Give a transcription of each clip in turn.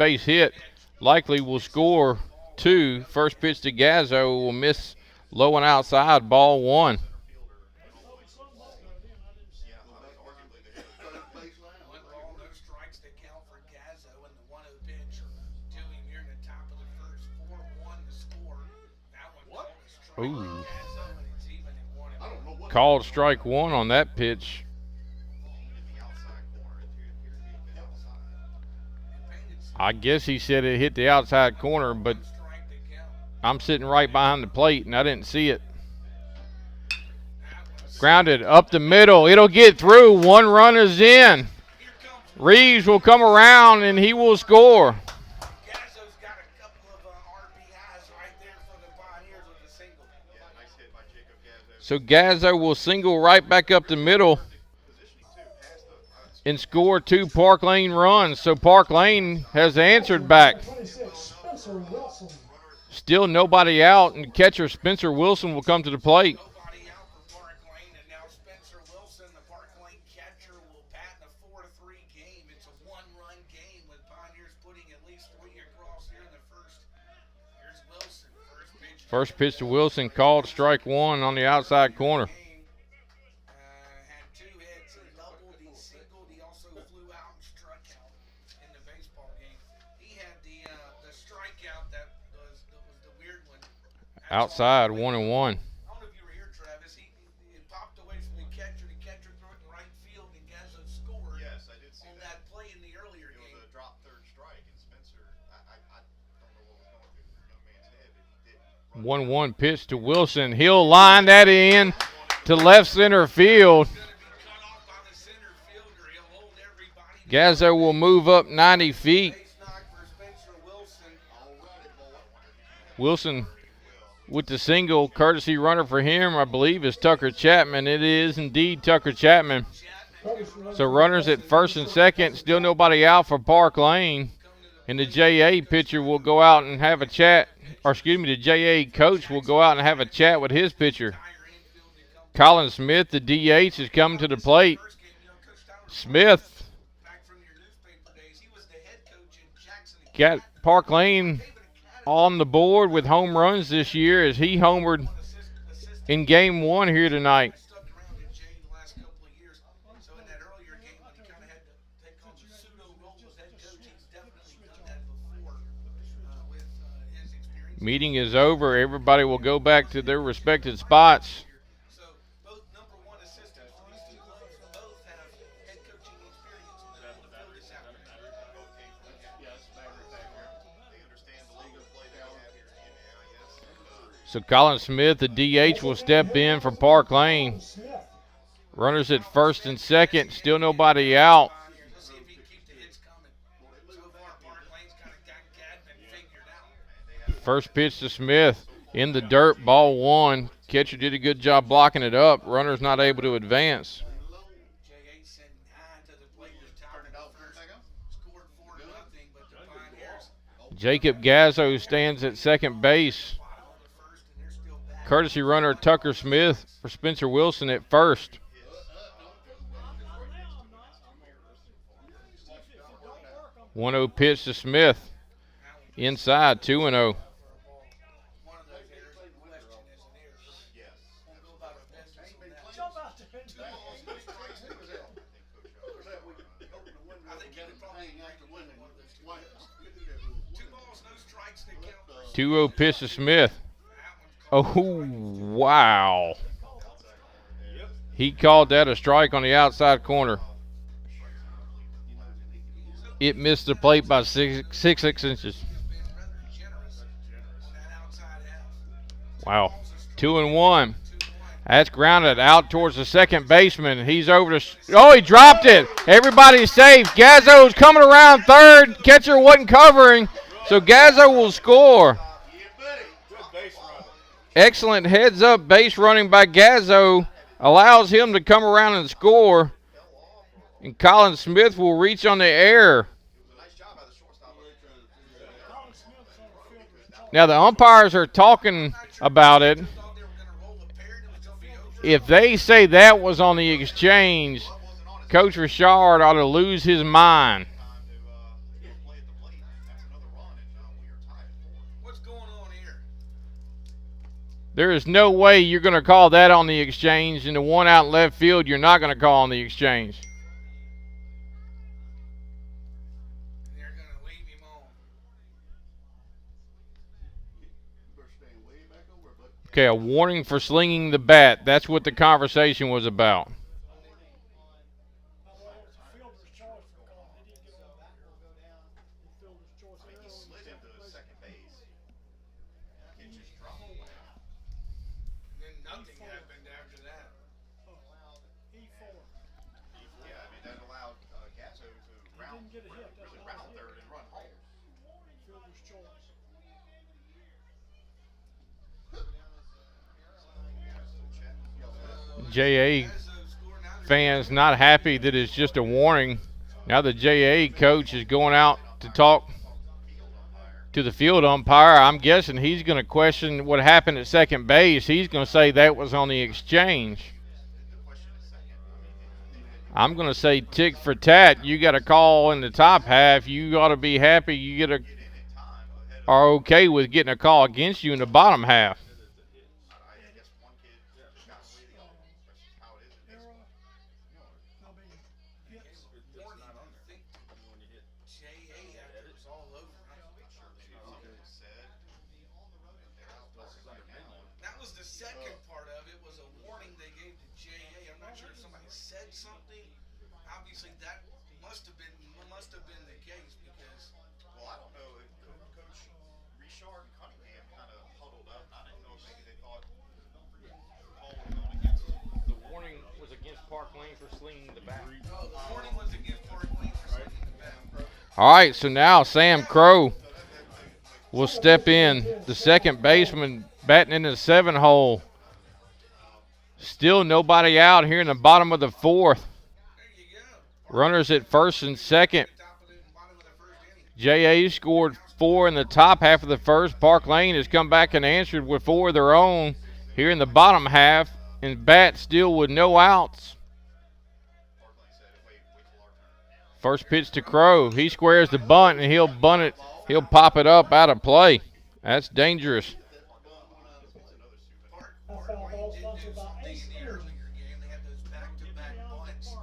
base hit. Likely will score 2. First pitch to Gazzo will miss low and outside, ball 1. Ooh. Called strike 1 on that pitch. I guess he said it hit the outside corner, but I'm sitting right behind the plate and I didn't see it. Grounded up the middle. It'll get through. 1 run is in. Reeves will come around and he will score. So Gazzo will single right back up the middle and score 2 Park Lane runs. So Park Lane has answered back. Still nobody out, and catcher Spencer Wilson will come to the plate. First pitch to Wilson, called strike 1 on the outside corner. Outside, 1-1. I don't know if you were here, Travis. It popped away from the catcher. The catcher threw it in right field, and Gazzo scored. Yes, I did see on that play in the earlier game. It was a drop third strike, and Spencer, I don't know what was going through the young man's head, but he didn't. 1-1 pitch to Wilson. He'll line that in to left center field. Gazzo will move up 90 feet. Wilson with the single, courtesy runner for him, I believe, is Tucker Chapman. It is indeed Tucker Chapman. So runners at first and second, still nobody out for Park Lane. And the JA pitcher will go out and have a chat, or excuse me, the JA coach will go out and have a chat with his pitcher. Colin Smith, the DH, is coming to the plate. Smith got Park Lane on the board with home runs this year as he homered in game 1 here tonight. Meeting is over. Everybody will go back to their respective spots. So Colin Smith, the DH, will step in for Park Lane. Runners at first and second, still nobody out. First pitch to Smith in the dirt, ball 1. Catcher did a good job blocking it up. Runner's not able to advance. Jacob Gazzo stands at second base. Courtesy runner Tucker Smith for Spencer Wilson at first. One 0 pitch to Smith. Inside, 2-0. Two 0 pitch to Smith. Oh, wow. He called that a strike on the outside corner. It missed the plate by 6 inches. Wow. 2-1. That's grounded out towards the second baseman. He's over to. Oh, he dropped it. Everybody's safe. Gazzo's coming around third. Catcher wasn't covering, so Gazzo will score. Excellent heads-up base running by Gazzo allows him to come around and score. And Colin Smith will reach on the air. Now the umpires are talking about it. If they say that was on the exchange, Coach Richard ought to lose his mind. what's going on here? There is no way you're going to call that on the exchange, and the one out in left field you're not going to call on the exchange. They're going to leave him on. Okay, a warning for slinging the bat. That's what the conversation was about. He slid him to second base. It just dropped away. And then nothing happened after that. Yeah, I mean, that allowed Gazzo to really round third and run home. JA fans not happy that it's just a warning. Now the JA coach is going out to talk to the field umpire. I'm guessing he's going to question what happened at second base. He's going to say that was on the exchange. I'm going to say tick for tat. You got a call in the top half. You ought to be happy you are okay with getting a call against you in the bottom half. I guess one kid got away the other. That's how it is in baseball. JA after it was all over. That was the second part of it, was a warning they gave to JA. I'm not sure if somebody said something. Obviously that must have been the case because Well, I don't know. Coach Richard and Cunningham kind of huddled up. I didn't know if maybe they thought the call was going against them. The warning was against Park Lane for slinging the bat. the warning was against Park Lane for slinging the bat. All right, so now Sam Crow will step in. The second baseman batting in the 7-hole. Still nobody out here in the bottom of the fourth. There you go. Runners at first and second. Top of the bottom of the first inning. JA scored 4 in the top half of the first. Park Lane has come back and answered with 4 of their own here in the bottom half. And bat still with no outs. First pitch to Crow. He squares the bunt, and he'll bunt it. He'll pop it up out of play. That's dangerous. Park Lane did do something in the earlier game. They had those back-to-back bunts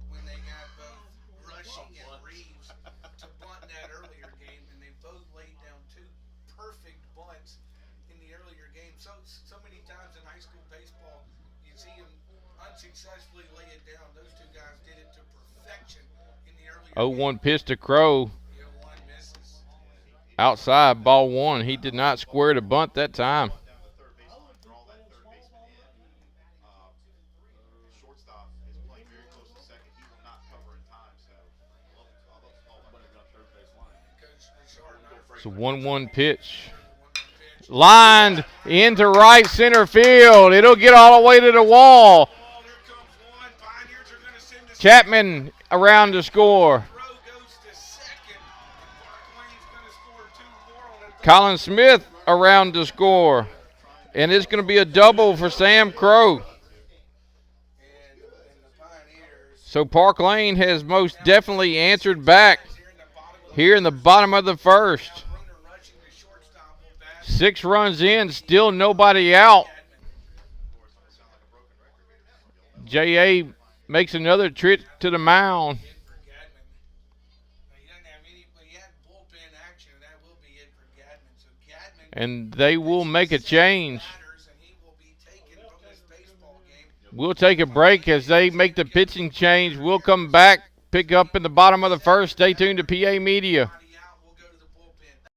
when they got both Rushing and Reeves to bunt in that earlier game, and they both laid down 2 perfect bunts in the earlier game. So many times in high school baseball, you see them unsuccessfully lay it down. Those 2 guys did it to perfection in the earlier 0-1 pitch to Crow. game. One misses. Outside, ball 1. He did not square the bunt that time. Down the third baseline, draw that third baseman in. Shortstop is playing very close to second. He will not cover in time. So It's a 1-1 pitch. Lined into right center field. It'll get all the way to the wall. Oh, there comes one. Pioneers are going to send this. Chapman around to score. Rowe goes to second. Park Lane's going to score 2 more on it. Colin Smith around to score. And it's going to be a double for Sam Crow. And the Pioneers So Park Lane has most definitely answered back here in the bottom of the here in the bottom of the first. runner rushing to shortstop will bat. 6 runs in, still nobody out. JA makes another trip to the mound. For Gadman. He doesn't have any, but he had bullpen action, and that will be it for Gadman. So Gadman And they will make a change. batters, and he will be taken from this baseball game. We'll take a break as they make the pitching change. We'll come back, pick up in the bottom of the first. Stay tuned to PA Media. Body out, we'll go to the bullpen.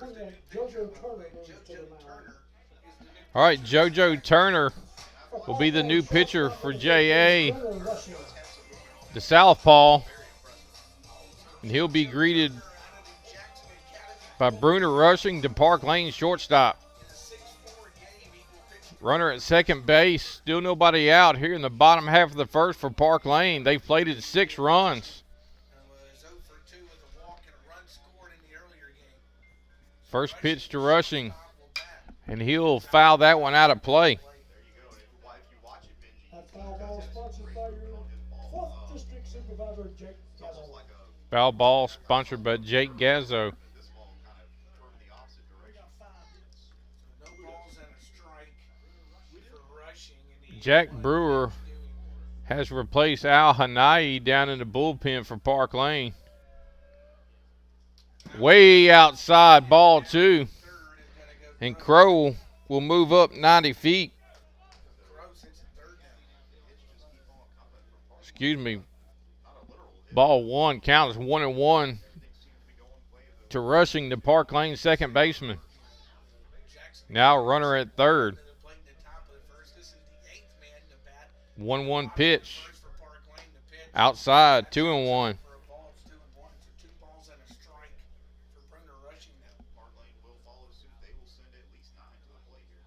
first to do JoJo pitcher. Turner moves to the JoJo mound. Turner is the new All right, JoJo Turner will be the new pitcher for JA, Bruner Rushing. the southpaw. And he'll be greeted by Bruner Rushing, the Park Lane shortstop. 6-4 game, equal pitch. Runner at second base, still nobody out here in the bottom half of the first for Park Lane. They've plated 6 runs. Was 0 for 2 with a walk and a run scored in the earlier game. First pitch to Rushing, Will bat. and he'll foul that one out of play. There you go. And if you watch it, Benji, That foul ball sponsored by your 4th District Supervisor, Jake Gazzle. like a Foul ball sponsored by Jake Gazzo. this ball kind of turned the opposite direction. No balls and a strike for Rushing. And Jack Brewer has replaced Al Hanai down in the bullpen for Park Lane. Way outside, ball 2. third is going to go. And Crow will move up 90 feet. Crow sits at third now. Excuse me. Ball 1, count is 1-1 to Rushing, the Park Lane second baseman. Jackson Now runner at third. to the plate in the top of the first. This is the 8th man to bat. 1-1 pitch. First for Park Lane to pitch. Outside, 2-1. For a ball, it's 2-1. So 2 balls and a strike for Bruner Rushing now. Park Lane will follow suit. They will send at least 9 to the plate here.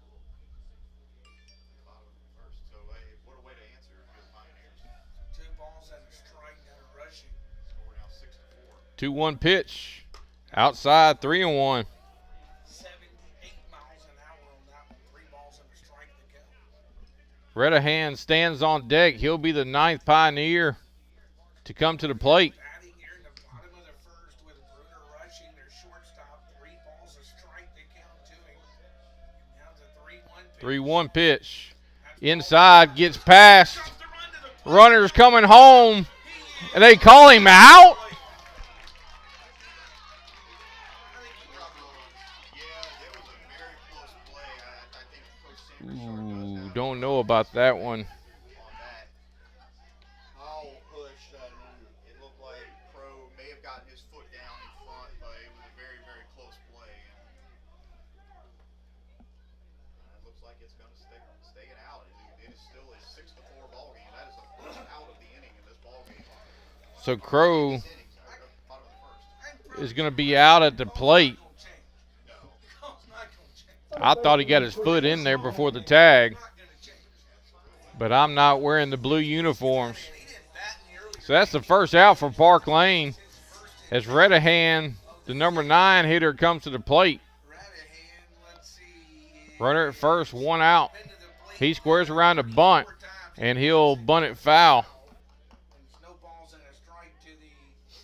Bottom of the first. So, hey, what a way to answer if you're the Pioneers. 2 balls and a strike now to Rushing. Score now 6-4. 2-1 pitch. Outside, 3-1. 78 miles an hour on that one. 3 balls and a strike to go. Redahan stands on deck. He'll be the 9th Pioneer to come to the plate. Batting here in the bottom of the first with Bruner Rushing, their shortstop. 3 balls a strike to count to him. Now it's a 3-1 pitch. 3-1 pitch. Inside, gets past. Drops the run to the plate. Runner's coming home, and they call him out. Yeah, it was a very close play. I think Coach Sam Richard does Ooh, have don't know about that one. on that. I'll push. It looked like Crow may have gotten his foot down in front, but it was a very, very close play. And it looks like it's going to stay it out. It is still a 6-4 ball game. That is the first out of the inning in this ball game. So Crow Innings, bottom of the first. is going to be out at the plate. I thought he got his foot in there before the tag, but I'm not wearing the blue uniforms. So that's the first out for Park Lane as Redahan, the number 9 hitter, comes to the plate. Runner at first, 1 out. He squares around a bunt, and he'll bunt it foul. There's no balls and a strike to the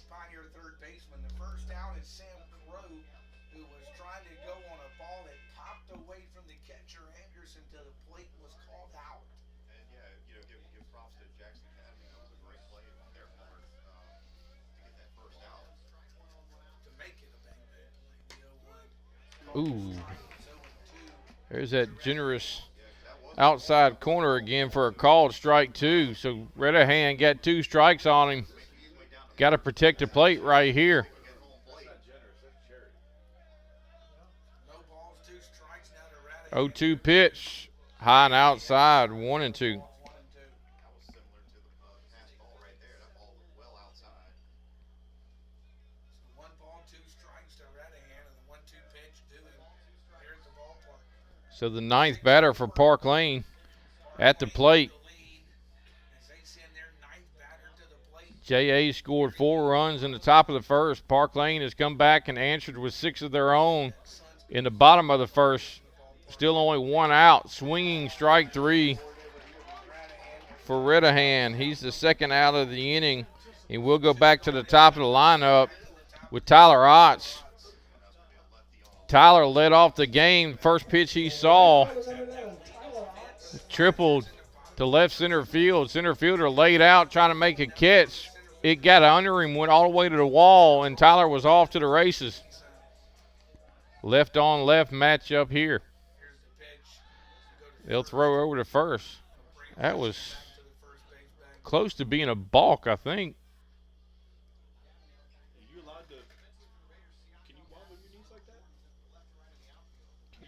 Pioneer third baseman. The first out is Sam Crow, who was trying to go on a ball that popped away from the catcher Anderson to the plate and was called out. And yeah, give props to Jackson Academy. That was a great play on their part to get that first out. To make it a bang bang play. 0-1. Ooh, there's that generous outside corner again for a called strike 2. So Redahan got 2 strikes on him. Got to protect the plate right here. No balls, 2 strikes now to Radahan. 0-2 pitch, high and outside, 1-2. 1 and 2. That was similar to the pass ball right there. That ball was well outside. 1 ball, 2 strikes to Radahan, and the 1-2 pitch due him here at the ballpark. So the 9th batter for Park Lane at the plate. The lead as they send their 9th batter to the plate. JA scored 4 runs in the top of the first. Park Lane has come back and answered with 6 of their own in the bottom of the first. Still only 1 out. Swinging strike 3 for Redahan. He's the 2nd out of the inning. And we'll go back to the top of the lineup with Tyler Otts. Tyler led off the game. First pitch he saw, tripled to left center field. Center fielder laid out trying to make a catch. It got under him, went all the way to the wall, and Tyler was off to the races. Left on left matchup here. Here's the pitch. They'll throw over to first. That was To the first base back. close to being a balk, I think. Are you allowed to? Can you wobble your knees like that?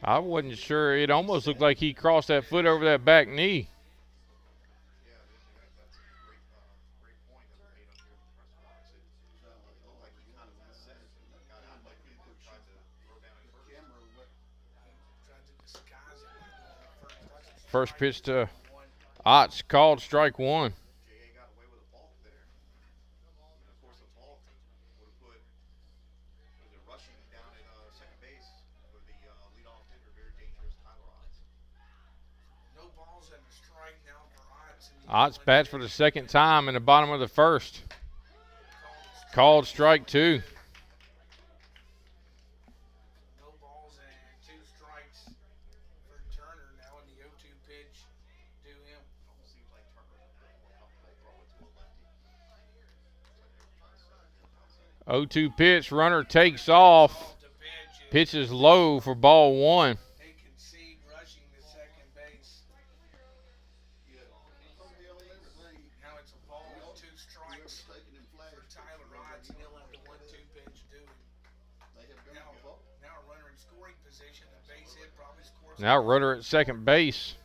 I wasn't sure. It almost looked like he crossed that foot over that back knee. Yeah, that's a great point that was made up here in the press box. It looked like he kind of set it, got out like he tried to throw down at first. Tried to disguise it by going first. First pitch to Otts, called strike one. J.A. got away with a balk there. And of course, the balk would have put rushing down at second base for the leadoff hitter, very dangerous Tyler Otts. No balls and a strike now for Otts. Otts bats for the second time in the bottom of the first. Called strike two. No balls and 2 strikes for Turner now in the 0-2 pitch to him. Almost seems like Turner's a bit more comfortable throwing to a lefty. Looks like they were trying to set it up outside. 0-2 pitch, runner takes off. Called to pitch. Pitch is low for ball one. They concede rushing to second base. Now it's a ball with 2 strikes for Tyler Otts, and he'll have the 1-2 pitch to him. Now a runner in scoring position, a base hit probably scores. Now runner at second base.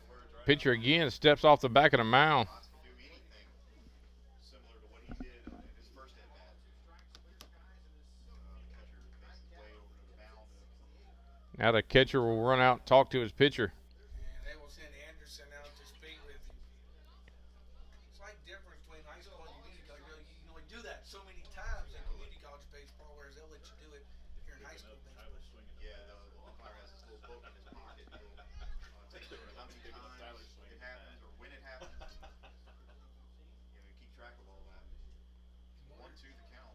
Pitcher again steps off the back of the mound. Otts can do anything similar to what he did in his first at bat. Catcher makes his way over to the mound. Now the catcher will run out and talk to his pitcher. And they will send Anderson out to speak with him. Slight difference between high school and community college. You can only do that so many times in community college baseball, whereas they'll let you do it if you're in high school baseball. Yeah, the umpire has this little book in his pocket. He'll take note of how many times it happens or when it happens. Keep track of all that. 1-2 the count.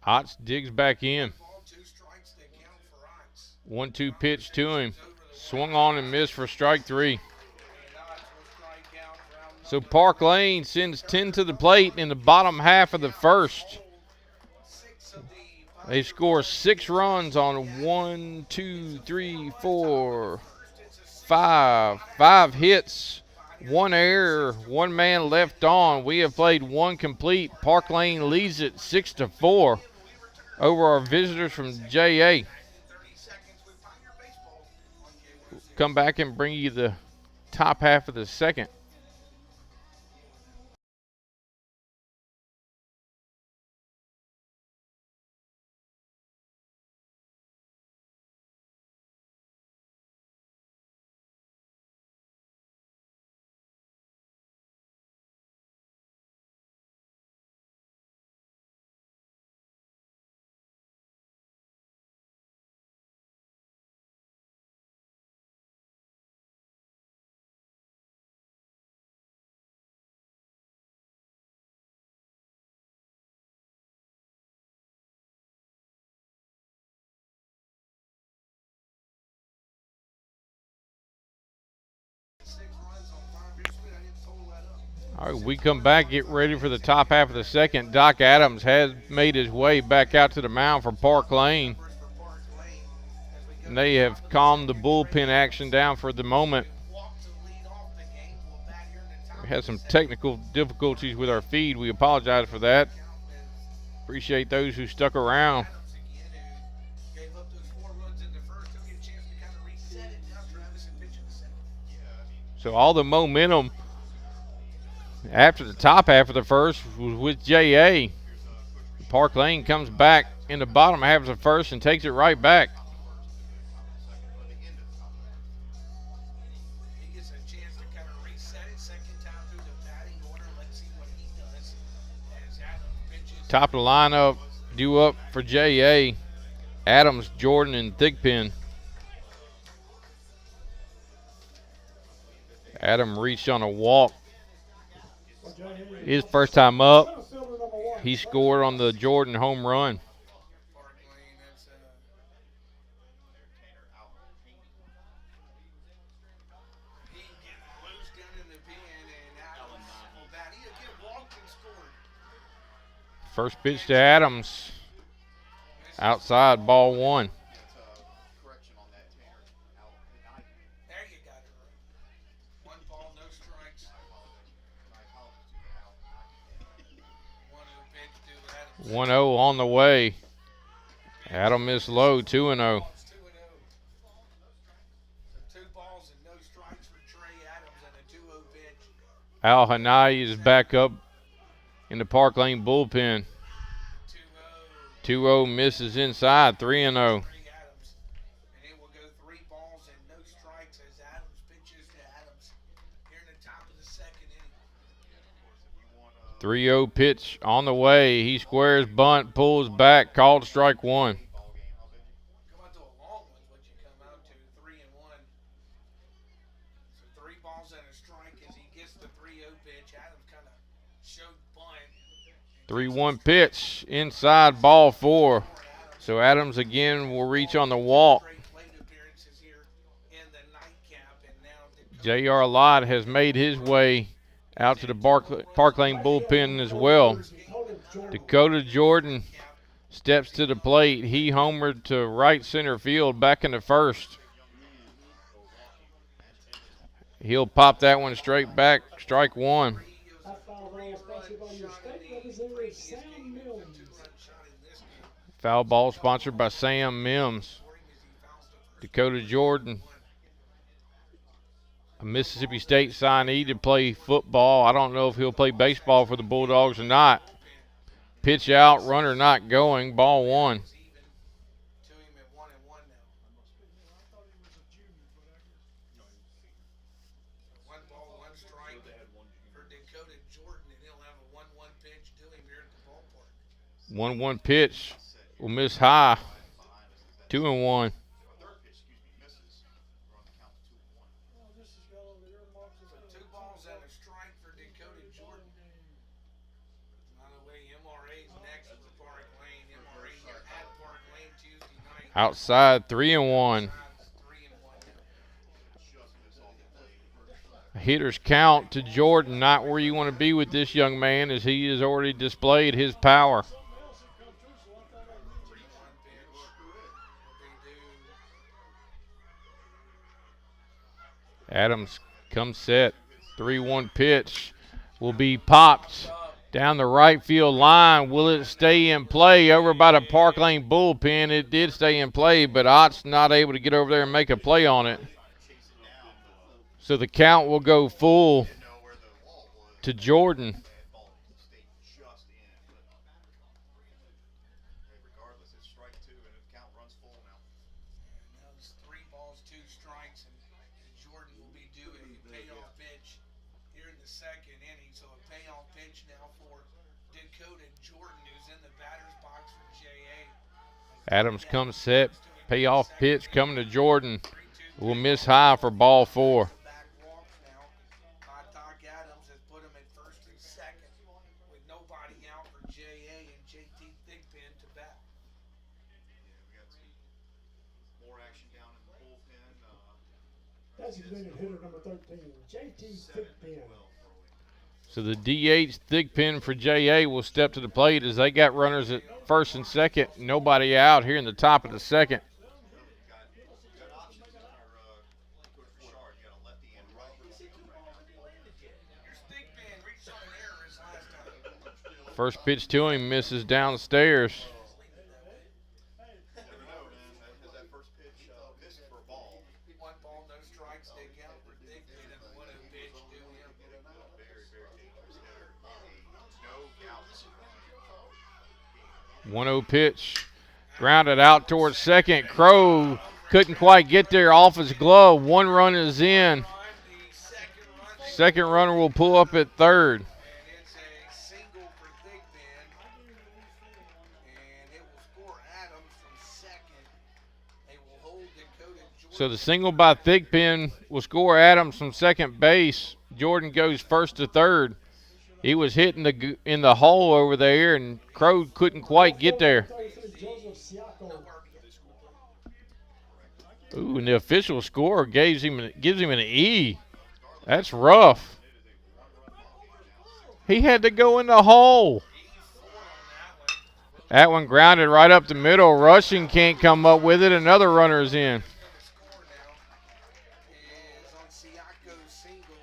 Otts digs back in. Ball 2 strikes, they count for Otts. 1-2 pitch to him. Swung on and missed for strike three. And Otts will strike out for out So Park Lane sends 10 to the plate in the bottom half of the first. 6 of the They score 6 runs on 1, 2, 3, 4, 5 hits, 1 error, 1 man left on. We have played 1 complete. Park Lane leads it 6-4 over our visitors from JA. 30 seconds with Pioneer Baseball on KYC. Come back and bring you the top half of the second. All right, we come back, get ready for the top half of the second. Doc Adams has made his way back out to the mound for Park Lane. And they have calmed the bullpen action down for the moment. We had some technical difficulties with our feed. We apologize for that. Appreciate those who stuck around. So all the momentum after the top half of the first was with JA. Park Lane comes back in the bottom half of the first and takes it right back. He gets a chance to kind of reset it second time through the batting order. Let's see what he does as Adams pitches. Top of the lineup, due up for JA. Adams, Jordan, and Thigpen. Adam reached on a walk. His first time up. He scored on the Jordan home run. Park Lane, that's he getting loose down in the pen, and Adams will bat. He again walked and scored. First pitch to Adams. Outside, ball 1. Correction on that, Tanner. Out at night. There you got it right. 1 ball, no strikes. My apologies to you, Al. 1-0 pitch to Adams. 1-0 on the way. Adam is low, 2-0. Balls 2-0. Al Hanai is back up in the Park Lane bullpen. 2-0 misses inside, 3-0. Three Adams. And it will go 3 balls and no strikes as Adams pitches to Adams here in the top of the second inning. 3-0 pitch on the way. He squares bunt, pulls back, called strike 1. Come out to a long one, what you come out to, 3-1. So 3 balls and a strike as he gets the 3-0 pitch. Adams kind of showed bunt. 3-1 pitch inside, ball 4. So Adams again will reach on the walk. Great plate appearances here in the nightcap, and now J.R. Lott has made his way out to the Park Lane bullpen as well. Dakota Jordan steps to the plate. He homered to right center field back in the first. He'll pop that one straight back, strike 1. That foul ball is sponsored by your state representative, Sam Mills. Foul ball sponsored by Sam Mims. Dakota Jordan, a Mississippi State signee to play football. I don't know if he'll play baseball for the Bulldogs or not. Pitch out, runner not going, ball 1. to him at 1-1 now. 1 ball, 1 strike for Dakota Jordan, and he'll have a 1-1 pitch to him here at the ballpark. 1-1 pitch will miss high. 2-1. So 2 balls and a strike for Dakota Jordan. By the way, MRA's next for Park Lane. MRA here at Park Lane Tuesday night. Outside, 3-1. 3-1 now. Hitter's count to Jordan, not where you want to be with this young man, as he has already displayed his power. 3-1 pitch. They do. Adams comes set. 3-1 pitch will be popped down the right field line. Will it stay in play over by the Park Lane bullpen? It did stay in play, but Ott's not able to get over there and make a play on it. So the count will go full to Jordan. Regardless, it's strike 2 and the count runs full now. Now it's 3 balls, 2 strikes, and Jordan will be due a payoff pitch here in the second inning. So a payoff pitch now for Dakota Jordan, who's in the batter's box for JA. Adams comes set. Payoff pitch coming to Jordan. Will miss high for ball 4. Back walks now. Doc Adams has put him at first and second with nobody out for JA and JT Thigpen to bat. Yeah, we got some more action down in the bullpen. Designated hitter number 13, JT Thigpen. So the DH Thigpen for JA will step to the plate as they got runners at first and second. Nobody out here in the top of the second. Got options in our Coach Bouchard. You got a lefty and righty. Here's Thigpen, reached on an error his last time. First pitch to him misses downstairs. Never know, man. Has that first pitch missed for a ball? 1 ball, no strikes, they count for Thigpen and 1-0 pitch to him. Very, very dangerous hitter. No doubt. 1-0 pitch. Grounded out towards second. Crow couldn't quite get there off his glove. 1 run is in. The second run, Second runner will pull up at third. and it's a single for Thigpen, and it will score Adams from second. They will hold Dakota Jordan. So the single by Thigpen will score Adams from second base. Jordan goes first to third. He was hitting in the hole over there, and Crow couldn't quite get there. 33, Joseph Siako. Ooh, and the official score gives him an E. That's rough. He had to go in the hole. That one grounded right up the middle. Rushing can't come up with it. Another runner is in. Score now is on Siako's single.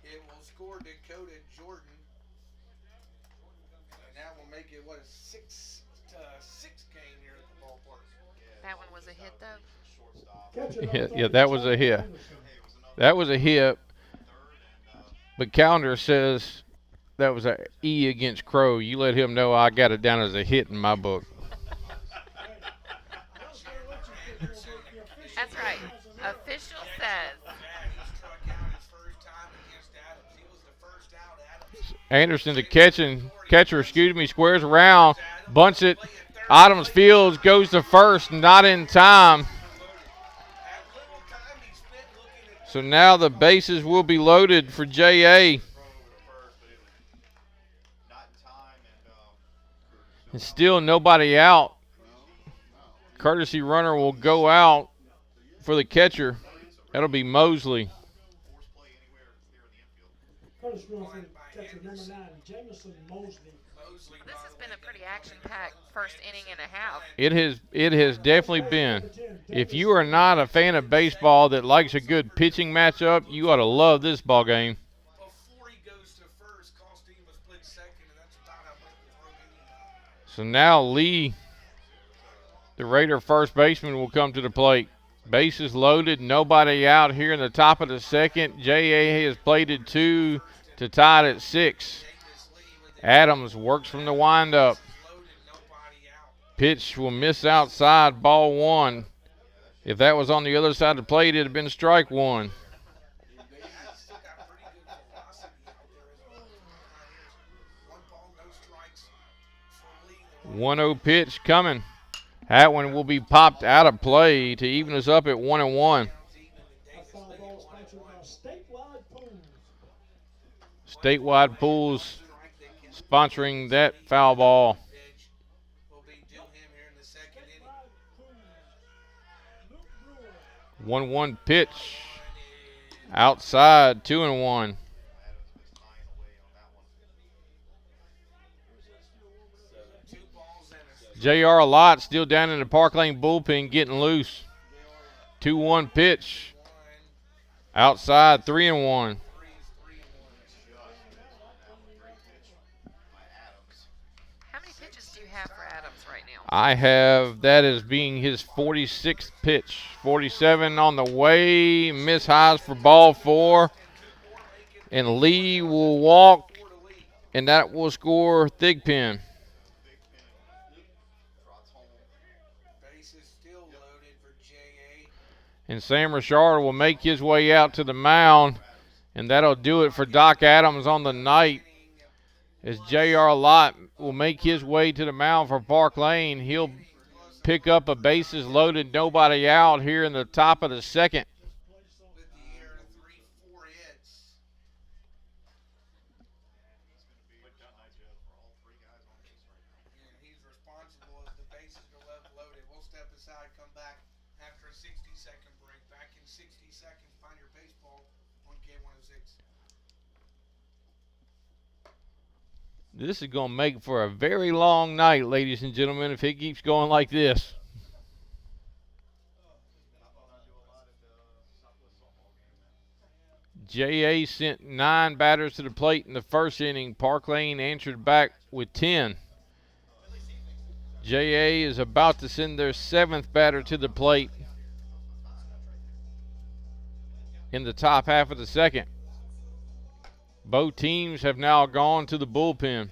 It will score Dakota Jordan, and that will make it what, a 6-6 game here at the ballpark. That one was a hit, though. Catcher Yeah, number yeah, that was a 30, hit. Anderson. That was a hit. But calendar says that was a E against Crow. You let him know I got it down as a hit in my book. That's right. Official says. He struck out his first time against Adams. He was the first out. Adams Anderson, the catcher, squares around, bunts it. Adams Fields goes to first, not in time. had little time he spent looking at So now the bases will be loaded for JA. Throw over to first, but it was not in time, and And still nobody out. Courtesy runner will go out for the catcher. That'll be Mosley. force play anywhere here in the infield. Curtis Wilson, catcher number 9, Jamison Mosley. Mosley. This has been a pretty action-packed first inning and a half. It has definitely been. If you are not a fan of baseball that likes a good pitching matchup, you ought to love this ball game. Before he goes to first, cost him a split second, and that's about how much the throw anyway. So now Lee, the Raider first baseman, will come to the plate. Bases loaded, nobody out here in the top of the second. JA has plated 2 to tie it at 6. Adams works from the windup. Loaded, nobody out. Pitch will miss outside, ball 1. If that was on the other side of the plate, it'd have been strike 1. Adams still got pretty good velocity out there as well. 1 ball, no strikes for Lee. 1-0 pitch coming. That one will be popped out of play to even us up at 1-1. A foul ball sponsored by Statewide Pools. Statewide Pools sponsoring that foul ball. Pitch will be due him here in the second inning. Statewide Pools. Luke Brewer. 1-1 pitch. Outside, 2-1. Adams was tying away on that one. 2 balls and a JR Lott still down in the Park Lane bullpen getting loose. 2-1 pitch. Outside, 3-1. 3-1. How many pitches do you have for Adams right now? I have that as being his 46th pitch. 47 on the way. Miss highs for ball 4. And Lee will walk, and that will score Thigpen. Trots home. Bases still loaded for JA. And Sam Richard will make his way out to the mound, and that'll do it for Doc Adams on the night. As J.R. Lott will make his way to the mound for Park Lane, he'll pick up a bases loaded, nobody out here in the top of the second. With the air 3-4 hits. He's going to be for all 3 guys on base right now. And he's responsible as the bases are left loaded. We'll step aside, come back after a 60-second break. Back in 60 seconds, find your baseball on K106. This is going to make for a very long night, ladies and gentlemen, if it keeps going like this. I thought I'd do a lot at the Southwest softball game. J.A. sent 9 batters to the plate in the first inning. Park Lane answered back with 10. J.A. is about to send their 7th batter to the plate in the top half of the second. Both teams have now gone to the bullpen.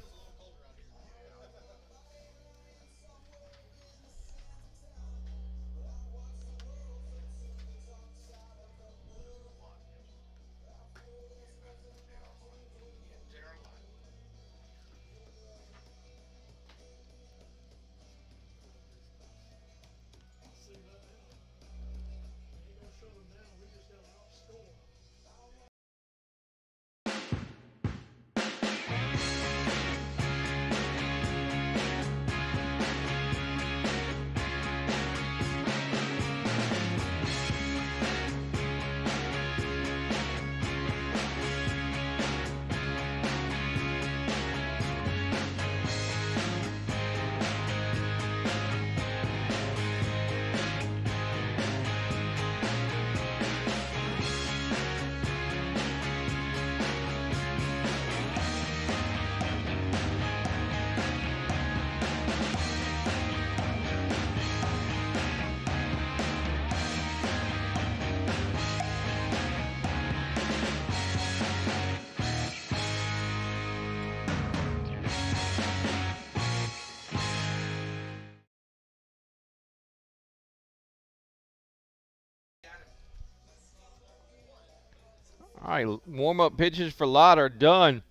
All right, warm-up pitches for Lott are done.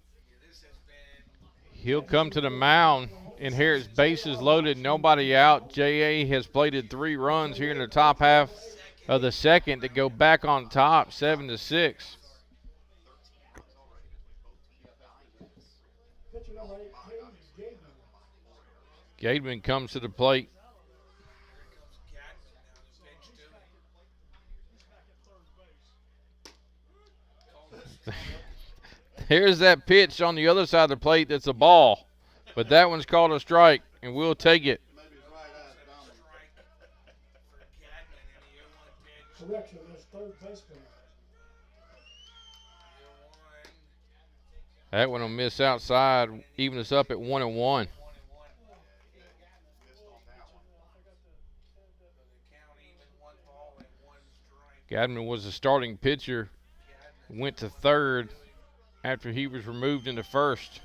He'll come to the mound. Inherits bases loaded, nobody out. J.A. has plated 3 runs here in the top half of the second to go back on top, 7-6. Pitcher number 8, Hayes Gateman. Gateman comes to the plate. Here's that pitch on the other side of the plate that's a ball. But that one's called a strike, and we'll take it. Correction, that's third baseman. That one will miss outside, even us up at 1-1. Gadman was the starting pitcher, went to third after he was removed into first.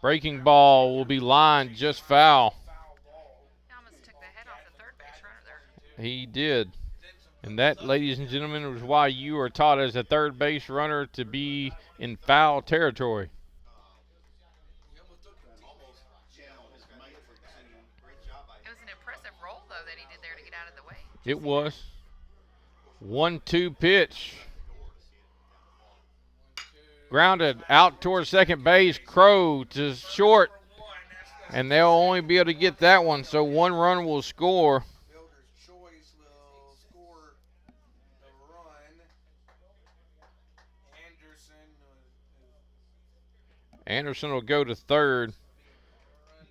Breaking ball will be lined just foul. He almost took the head off the third base runner there. He did. And that, ladies and gentlemen, was why you are taught as a third base runner to be in foul territory. It was an impressive roll, though, that he did there to get out of the way. It was. 1-2 pitch. Grounded out towards second base. Crow to short. And they'll only be able to get that one, so 1 run will score. Fielder's choice will score the run. Anderson will go to third.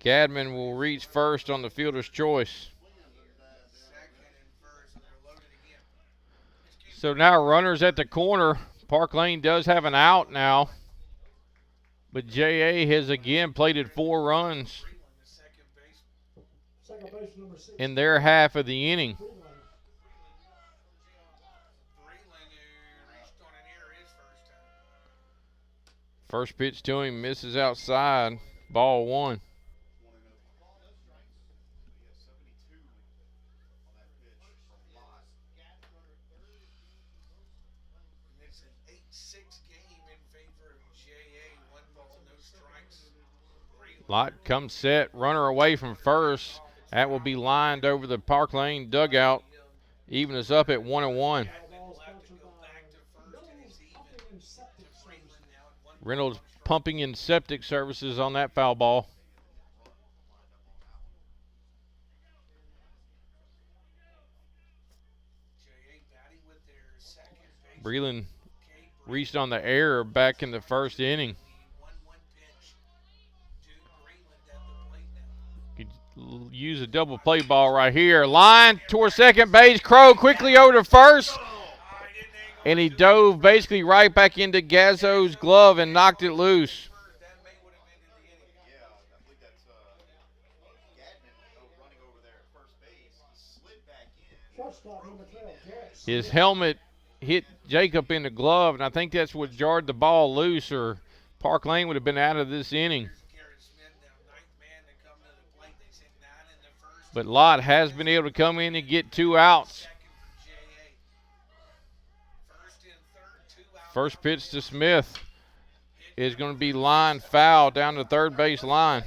Gadman will reach first on the fielder's choice. So now runners at the corner. Park Lane does have an out now. But J.A. has again plated 4 runs Second baseman number 6. in their half of the inning. First pitch to him misses outside. Ball 1. It's an 8-6 game in favor of J.A. 1 ball, no strikes. Lott comes set, runner away from first. That will be lined over the Park Lane dugout. Even is up at 1-1. Will have to go back to first, and it's even to Freeland now at 1. Reynolds pumping in septic services on that foul ball. J.A. batting with their second base. Breland reached on the error back in the first inning. 1-1 pitch to Greenland at the plate now. Could use a double play ball right here. Line towards second base. Crow quickly over to first. And he dove basically right back into Gazzo's glove and knocked it loose. That may would have ended the inning. Yeah, I believe that's Gadman running over there at first base. He slid back in. Shortstop number 12, Gas. His helmet hit Jacob in the glove, and I think that's what jarred the ball loose, or Park Lane would have been out of this inning. Garrett Smith now, 9th man to come to the plate. They said 9 in the first. But Lott has been able to come in and get 2 outs. Second for J.A. First and third, 2 out. First pitch to Smith is going to be lined foul down the third base line.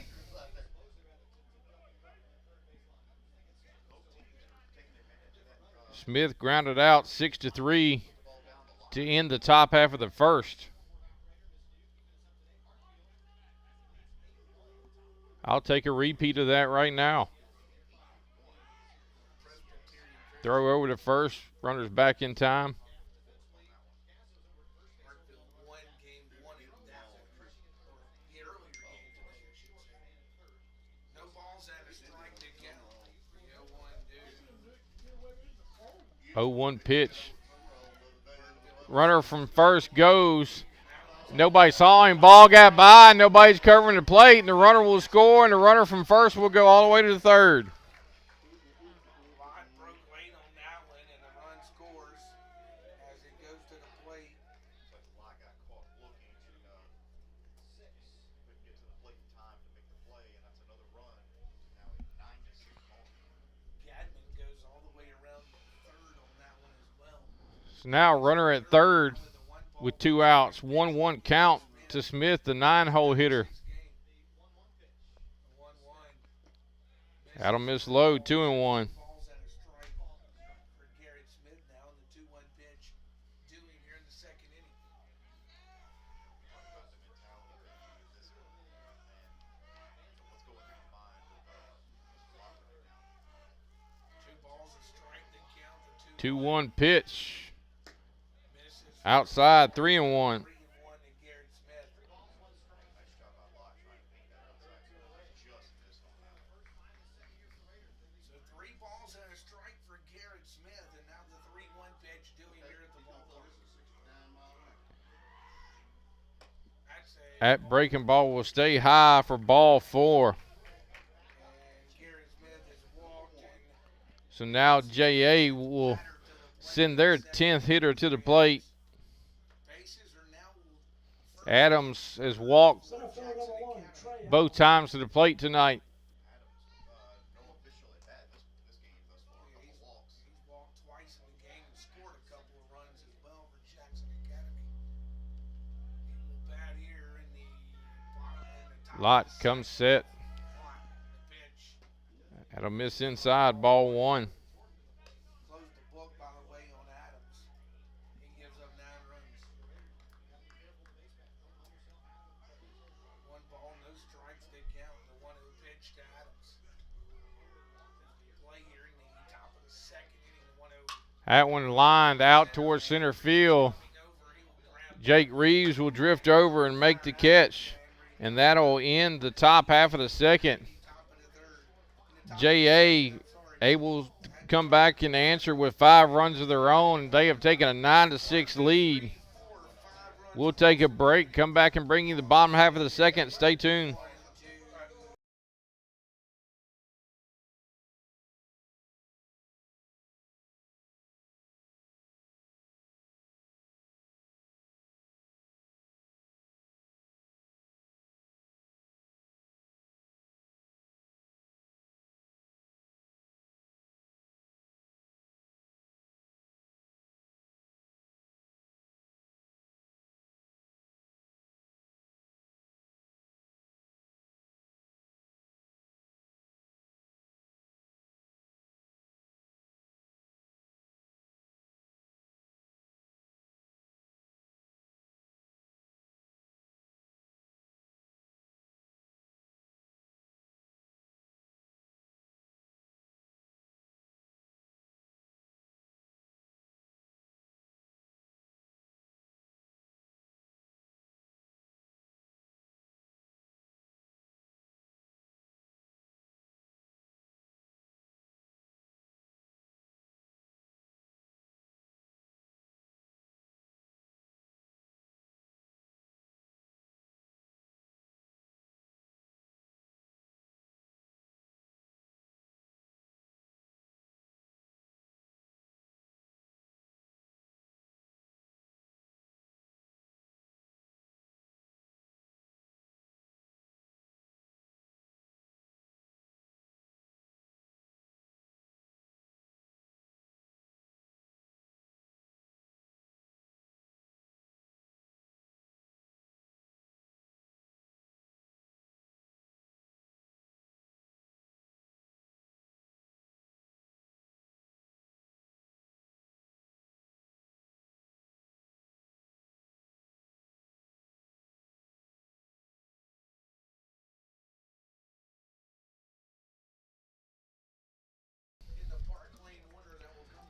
Smith grounded out 6-3 to end the top half of the first. I'll take a repeat of that right now. Throw over to first, runners back in time. Hartfield won game 1 of that one. Or the earlier game today, I should say. No balls at a strike to count. 0-1 pitch. Runner from first goes. Nobody saw him. Ball got by. Nobody's covering the plate, and the runner will score, and the runner from first will go all the way to the third. Lott broke late on that one, and a run scores as it goes to the plate. Looks like Lott got caught looking and couldn't get to the plate in time to make the play, and that's another run. Now a 9-6 ball. Gadman goes all the way around third on that one as well. So now runner at third with 2 outs. 1-1 count to Smith, the 9-hole hitter. That'll miss low, 2-1. Balls and a strike for Garrett Smith now in the 2-1 pitch. Doing here in the second inning. Talk about the mentality that you use this early, and what's going through your mind with Locker right now. 2 balls, a strike, the count, the 2-1 pitch. misses. Outside, 3-1. 3-1 to Garrett Smith. Nice job by Lott trying to make that outside corner. Just missed on that one. So 3 balls and a strike for Garrett Smith, and now the 3-1 pitch doing here at the ballpark. That's a That breaking ball will stay high for ball 4. and Garrett Smith has walked and So now JA will send their 10th hitter to the plate. bases are now Adams has walked Center field number 1, Trey. both times to the plate tonight. Adams, no official at bat this game thus far. A couple walks. he's walked twice in the game and scored a couple of runs as well for Jackson Academy. He will bat here in the bottom in the top. Lot of the comes second. set. Lot, the pitch. That'll miss inside, ball 1. Closed the book, by the way, on Adams. He gives up 9 runs. 1 ball, no strikes, they count. The 1-0 pitch to Adams. As we play here in the top of the second inning, the 1-0 That one lined out towards center field. coming over. He will grab Jake Reeves will drift over and make the catch. And that'll end the top half of the second. top of the third. JA able to come back and answer with 5 runs of their own. They have taken a 9-6 lead. We'll take a break, come back and bring you the bottom half of the second. Stay tuned.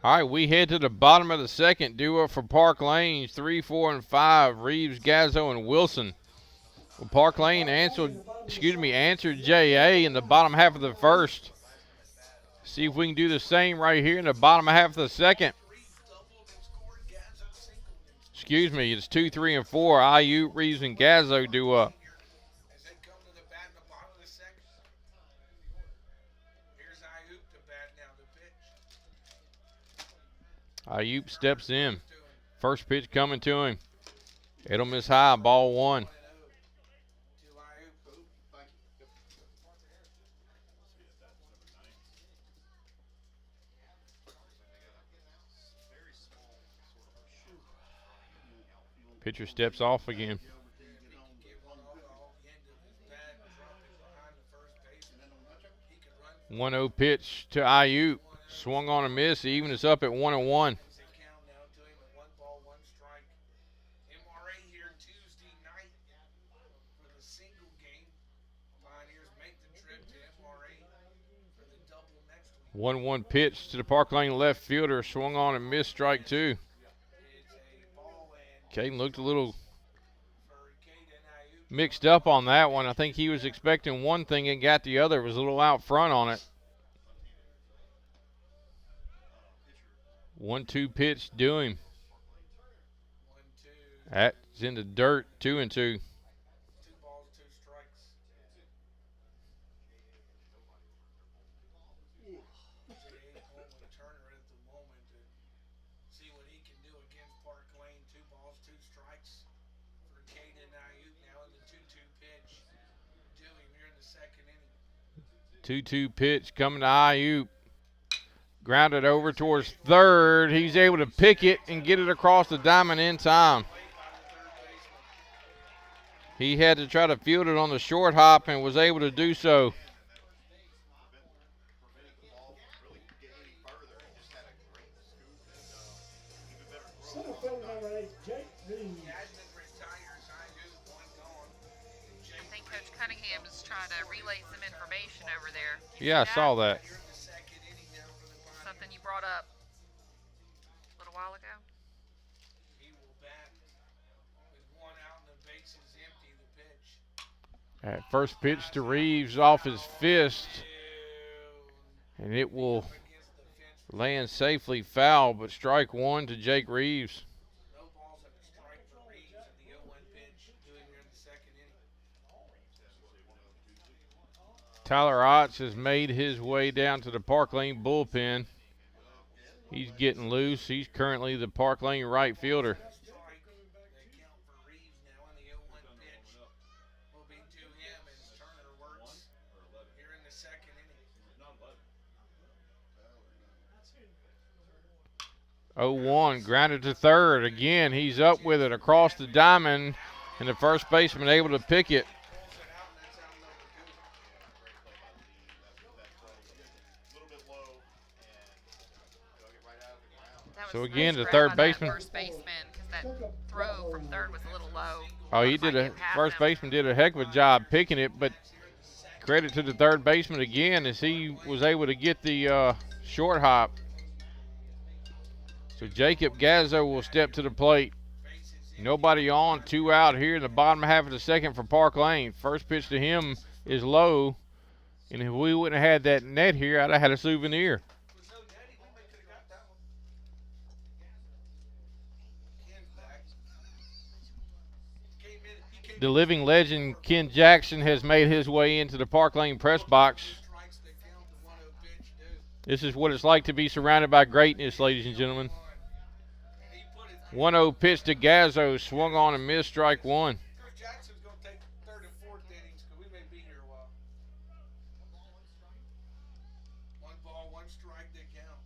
All right, we head to the bottom of the second. Duo for Park Lanes, 3, 4, and 5. Reeves, Gazzo, and Wilson. Well, Park Lane answered JA in the bottom half of the first. See if we can do the same right here in the bottom half of the second. Excuse me, it's 2, 3, and 4. IU, Reeves, and Gazzo do up. As they come to the bat in the bottom of the second. Here's Ayuk to bat now, the pitch. Ayuk steps in. To him. First pitch coming to him. It'll miss high, ball 1. 1-0 to Ayuk. Thank you. Very small sort of shoe. Pitcher steps off again. Get one off the end of his bat, drop it behind the first baseman. He could run 1-0 pitch to Ayuk. Swung on a miss. Even is up at 1-1. they count now to him at 1 ball, 1 strike. MRA here Tuesday night for the single game. Pioneers make the trip to MRA for the double next week. 1-1 pitch to the Park Lane left fielder. Swung on and missed, strike 2. It's a ball and Caden looked a little for Caden Ayuk. mixed up on that one. I think he was expecting one thing and got the other. Was a little out front on it. 1-2 pitch to him. 1-2, That's in the dirt. 2-2. 2 balls, 2 strikes. Jay Coleman Turner at the moment to see what he can do against Park Lane. 2 balls, 2 strikes for Caden Ayuk now in the 2-2 pitch. Dewey here in the second inning. 2-2 pitch coming to Ayuk. Grounded over towards third. He's able to pick it and get it across the diamond in time. Played by the third baseman. He had to try to field it on the short hop and was able to do so. Prevented the ball from really getting any further. He just had a great scoop and even better throw. Center fielder number 8, Jake Reeves. Yasmin retires. Ayuk, 1 gone. I think Coach Cunningham is trying to relay some information over there. Yeah, I saw that. Here in the second inning now for the Pioneers. Something you brought up a little while ago. He will bat with 1 out and the bases empty. The pitch. At first pitch to Reeves off his fist, and it will Against the fence. land safely foul, but strike 1 to Jake Reeves. No balls and a strike for Reeves in the 0-1 pitch. Doing here in the second inning. Tyler Otts has made his way down to the Park Lane bullpen. He's getting loose. He's currently the Park Lane right fielder. Strike. They count for Reeves now in the 0-1 pitch. Will be to him as Turner works here in the second inning. 0-1, grounded to third. Again, he's up with it across the diamond, and the first baseman able to pick it. Pulls it out and that's out number 2. A little bit low and dug it right out of the ground. That So was again, nice the grab third by that baseman- First baseman, because that throw from third was a little low. Oh, he Looks like did a it passed first him. baseman did a heck of a job picking it, but credit to the third baseman again as he was able to get the short hop. So Jacob Gazzo will step to the plate. Nobody on, 2 out here in the bottom half of the second for Park Lane. First pitch to him is low, and if we wouldn't have had that net here, I'd have had a souvenir. Was no netting. We could have got that one. Ken's back. Came in. He came The living legend Ken Jackson has made his way into the Park Lane press box. strikes that count. The 1-0 pitch. This is what it's like to be surrounded by greatness, ladies and gentlemen. He put it. 1-0 pitch to Gazzo, swung on and missed, strike 1. Chris Jackson's going to take the 3rd and 4th innings because we may be here a while. 1 ball, 1 strike they count.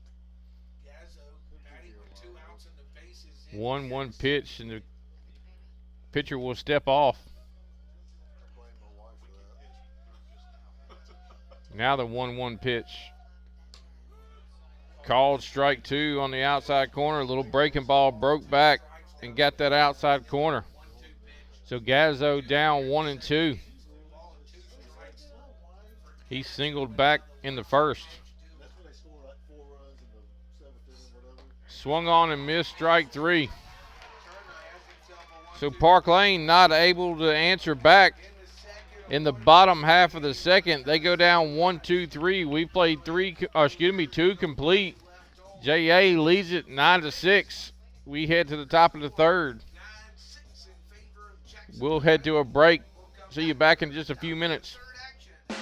Gazzo batting with 2 outs and the bases in. 1-1 pitch, and the pitcher will step off. Now the 1-1 pitch. Called strike 2 on the outside corner. A little breaking ball broke back and got that outside corner. So Gazzo down 1-2. He singled back in the first. That's when they score like 4 runs in the 7th inning, whatever. Swung on and missed, strike 3. Turner has himself a 1-2 So Park Lane not able to answer back in the second. in the bottom half of the second. They go down 1-2-3. We played 2 complete. JA leads it 9-6. We head to the top of the third. 9-6 in favor of Jackson. We'll head to a break. See you back in just a few minutes. Third action.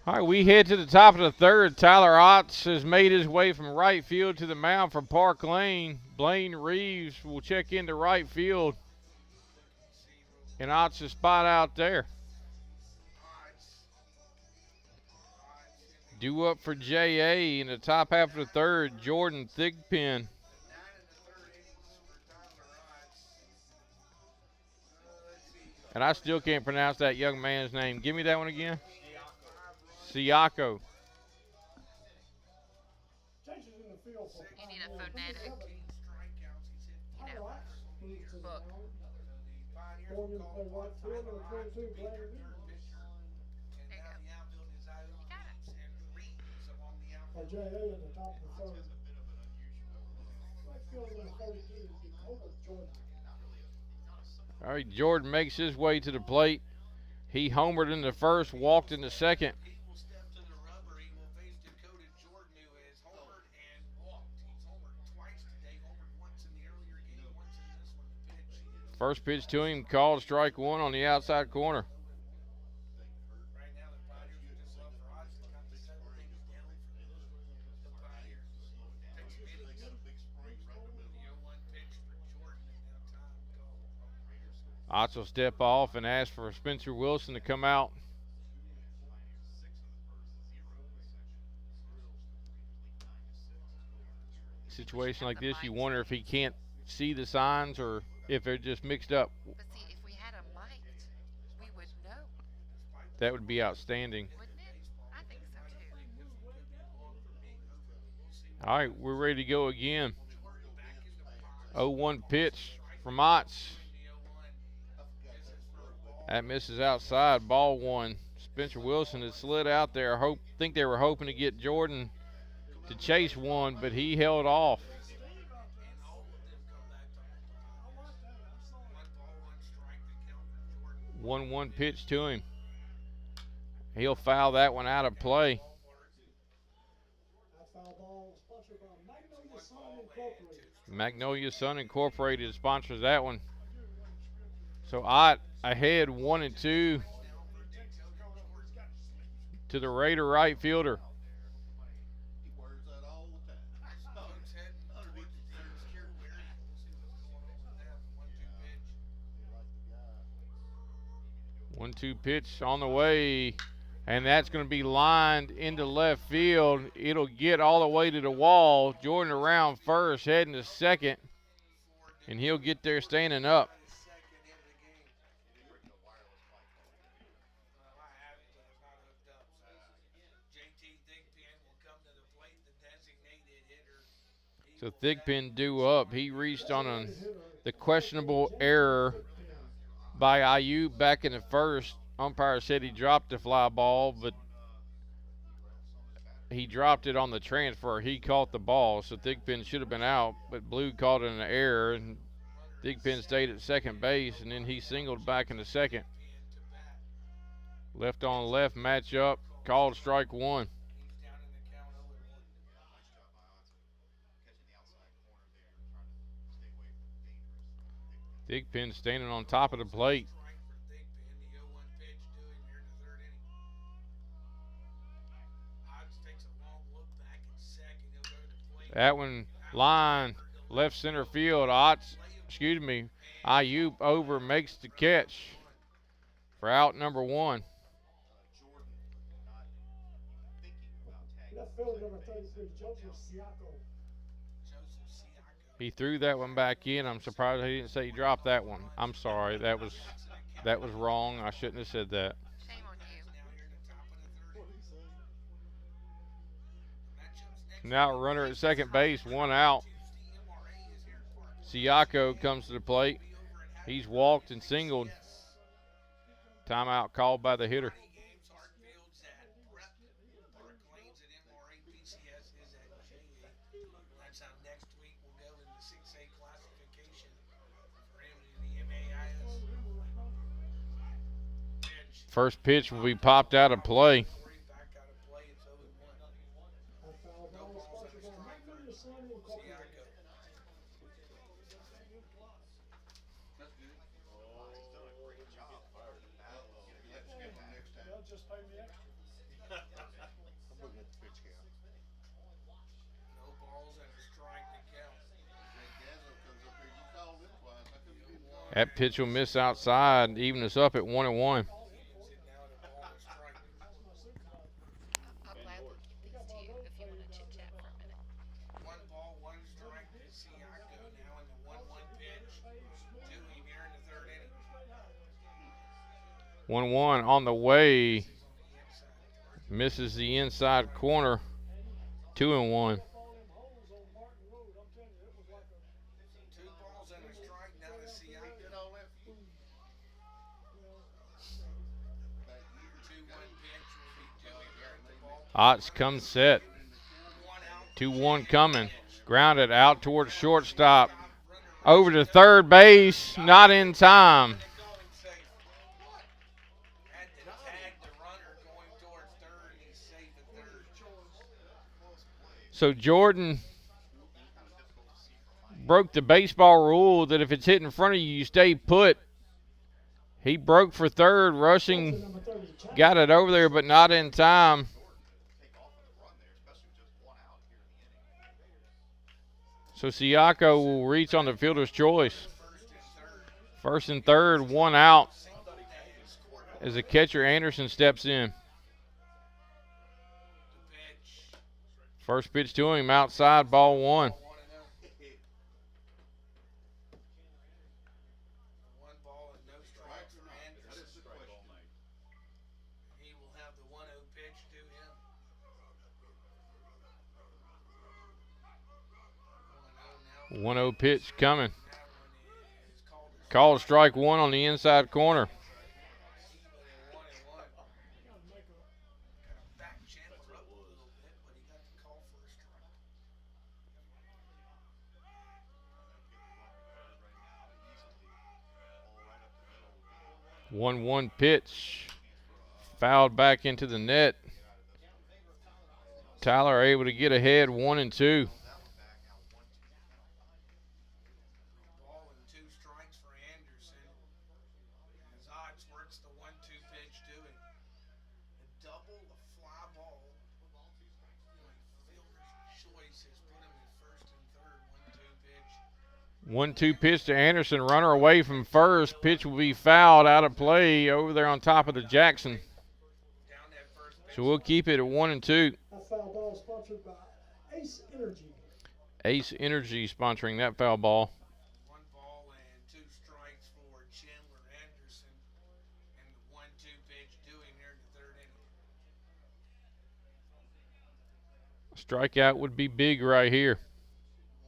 All right, we head to the top of the third. Tyler Otts has made his way from right field to the mound for Park Lane. Blaine Reeves will check into right field. And Otts' spot out there. Due up for J.A. in the top half of the third, Jordan Thigpen. And I still can't pronounce that young man's name. Give me that one again. Siako. Changes in the field for You need a phonetic, you know, book. Going in to play right field, number 22, Brandon Newman. There you go. You got it. For J.A. at the top of the third. Right field, number 32, Dakota Jordan. All right, Jordan makes his way to the plate. He homered in the first, walked in the second. First pitch to him, called strike one on the outside corner. Otts will step off and ask for Spencer Wilson to come out. Situation like this, you wonder if he can't see the signs or if they're just mixed up. But see, if we had them mic'd, we would know, That would be outstanding. wouldn't it? I think so too. All right, we're ready to go again. 0-1 pitch from Otts. That misses outside, ball one. Spencer Wilson had slid out there. Think they were hoping to get Jordan to chase one, but he held off. 1-1 pitch to him. He'll foul that one out of play. That foul ball was sponsored by Magnolia Sun Incorporated. Magnolia Sun Incorporated sponsors that one. So Ott ahead 1-2 to the Raider right fielder. He wears that all the time. Underneath the secure wear. 1-2 pitch on the way, and that's going to be lined into left field. It'll get all the way to the wall. Jordan around first, heading to second, and he'll get there standing up. So Thigpen due up. He reached on the questionable error by Ayuk back in the first. Umpire said he dropped the fly ball, but he dropped it on the transfer. He caught the ball, so Thigpen should have been out, but Blue called it an error, and Thigpen stayed at second base, and then he singled back in the second. Left on left matchup, called strike one. Thigpen standing on top of the plate. That one line left center field. Ayuk over makes the catch for out number one. Left fielder number 33, Joseph Siako. He threw that one back in. I'm surprised he didn't say he dropped that one. I'm sorry. That was wrong. I shouldn't have said that. Shame on you. Now runner at second base, one out. Siako comes to the plate. He's walked and singled. Timeout called by the hitter. First pitch will be popped out of play. That foul ball was sponsored by Magnolia Sun Incorporated. They'll just pay me extra. I'm looking at the pitch count. No balls and a strike to count. Jake Gazzo comes up here. You called him twice. How come you didn't call him? That pitch will miss outside, even us up at 1-1. Means it now the ball is strike. I'll gladly give these to you if you want to chit chat for a minute. 1 ball, 1 strike to Siako now in the 1-1 pitch. Dewey here in the 3rd inning. 1-1 on the way. On the inside. Misses the inside corner. 2-1. 2 balls and a strike now to Siako. 2-1 pitch will be Dewey here at the ball. Otts comes set. 1 out. 2-1 coming. Grounded out towards shortstop. Over to third base. Not in time. Going safe. Had to tag the runner going towards 3rd, and he's safe at 3rd. So Jordan broke the baseball rule that if it's hit in front of you, you stay put. He broke for 3rd, rushing, Number 30, Chapman. got it over there, but not in time. Take off on the run there, especially with just 1 out here in the inning. So Siako will reach on the fielder's choice. 1st and 3rd. 1st and 3rd, 1 out Somebody has scored as the catcher Anderson steps in. the pitch. First pitch to him, outside, ball 1. 1-0. 1 ball and no strikes for Anderson. He will have the 1-0 pitch to him. 1-0 now. 1-0 pitch coming. That one is called a Called strike 1 on the inside corner. strike with a 1-1. Back Chandler up a little bit, but he got the call for a strike. 1-1 pitch. Fouled back into the net. Tyler able to get ahead 1-2. Ball and 2 strikes for Anderson. As Otts works the 1-2 pitch to him. A double, a fly ball. Fielder's choice has put him at 1st and 3rd. 1-2 pitch. 1-2 pitch to Anderson. Runner away from first. Pitch will be fouled out of play over there on top of the Jackson. Down that first pitch. So we'll keep it at 1-2. That foul ball sponsored by Ace Energy. Ace Energy sponsoring that foul ball. 1 ball and 2 strikes for Chandler Anderson. And the 1-2 pitch doing here in the 3rd inning. Strikeout would be big right here.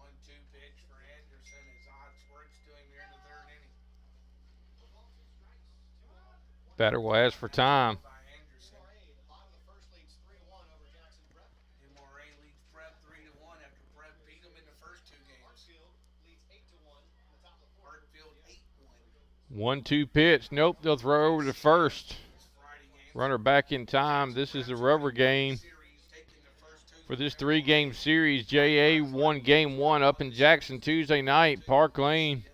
1-2 pitch for Anderson as Otts works to him here in the 3rd inning. Batter will ask for time. By Anderson. MRA leads Prep 3-1 after Prep beat him in the first 2 games. Hartfield 8-1. 1-2 pitch. Nope, they'll throw over to first. This Friday game. Runner back in time. This is a rubber game Series taking the first 2 for this 3-game series. JA won game 1 up in Jackson Tuesday night. Park Lane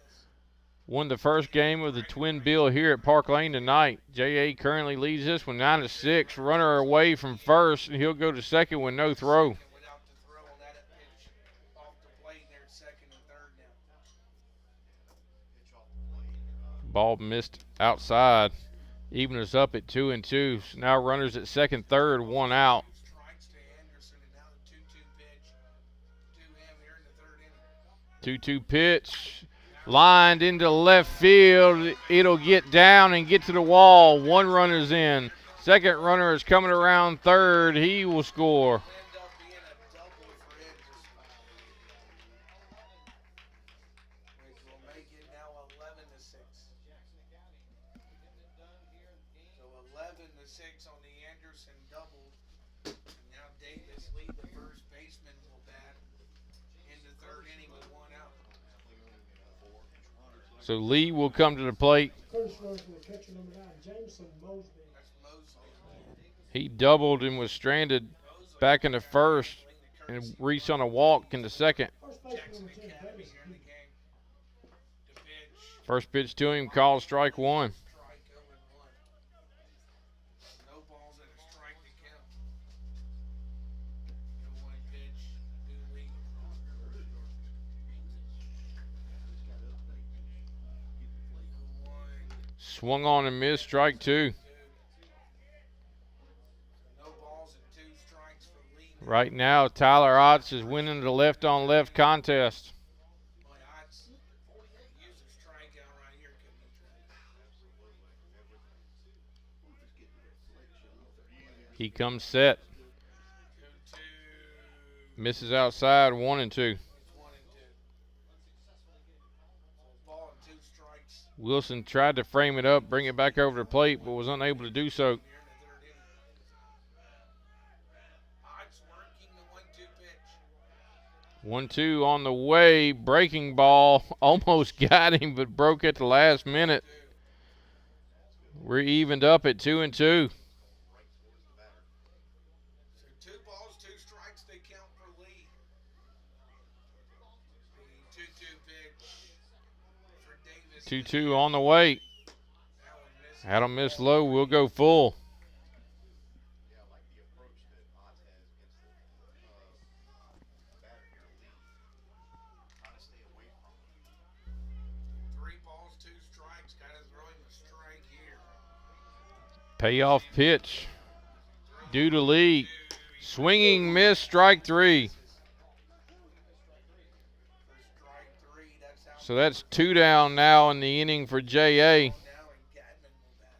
won the first game of the twin bill here at Park Lane tonight. JA currently leads this one 9-6. Runner away from first, and he'll go to second with no throw. without the throw on that pitch off the plate there at 2nd and 3rd now. Ball missed outside. Even us up at 2-2. So now runners at 2nd, 3rd, 1 out. Strikes to Anderson and now the 2-2 pitch to him here in the 3rd inning. 2-2 pitch. Lined into left field. It'll get down and get to the wall. 1 runner's in. Second runner is coming around 3rd. He will score. End up being a double for Anderson. Which will make it now 11-6. So 11-6 on the Anderson double. And now Davis Lee, the first baseman, will bat in the 3rd inning with 1 out. So Lee will come to the plate. First run for the catcher number 9, Jameson Mosby. That's Mosley. He doubled and was stranded back into first and reached on a walk into second. First baseman Jackson number 10, Academy Davis. here in the game. The pitch. First pitch to him, called strike 1. Strike 0-1. No balls and a strike to count. Swung on and missed, strike 2. No balls and 2 strikes for Lee. Right now, Tyler Otts is winning the left-on-left contest. Boy, Otts used a strikeout right here, couldn't he? He comes set. 2-2. Misses outside, 1-2. It's 1-2. Ball and 2 strikes Wilson tried to frame it up, bring it back over the plate, but was unable to do so. here in the 3rd inning. Otts working the 1-2 pitch. 1-2 on the way. Breaking ball. Almost got him, but broke at the last minute. We're evened up at 2-2. So 2 balls, 2 strikes, they count for Lee. The 2-2 pitch for Davis. 2-2 on the way. That one missed. That'll miss low. We'll go full. Yeah, I like the approach that Otts has against the batter here, Lee. Trying to stay away from him. 3 balls, 2 strikes. Gotta throw him a strike here. Payoff pitch. Due to Lee. Swinging miss, strike 3. For strike 3, that's how So that's 2 down now in the inning for J.A. now, and Gadman will bat.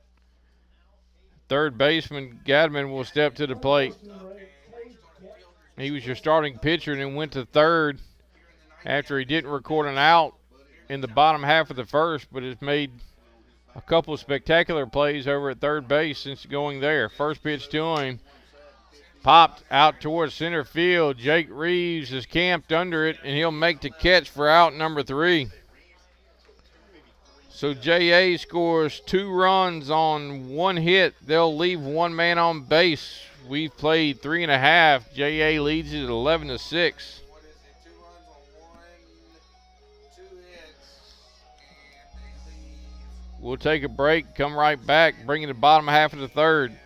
Third baseman Gadman will step to the plate. He was your starting pitcher and then went to third after he didn't record an out in the bottom half of the first, but has made a couple of spectacular plays over at third base since going there. First pitch to him. Popped out towards center field. Jake Reeves is camped under it, and he'll make the catch for out number 3. So J.A. scores 2 runs on 1 hit. They'll leave 1 man on base. We've played 3.5. J.A. leads it 11-6. What is it? 2 runs on 1, 2 hits, and they leave. We'll take a break, come right back, bring it to the bottom half of the third.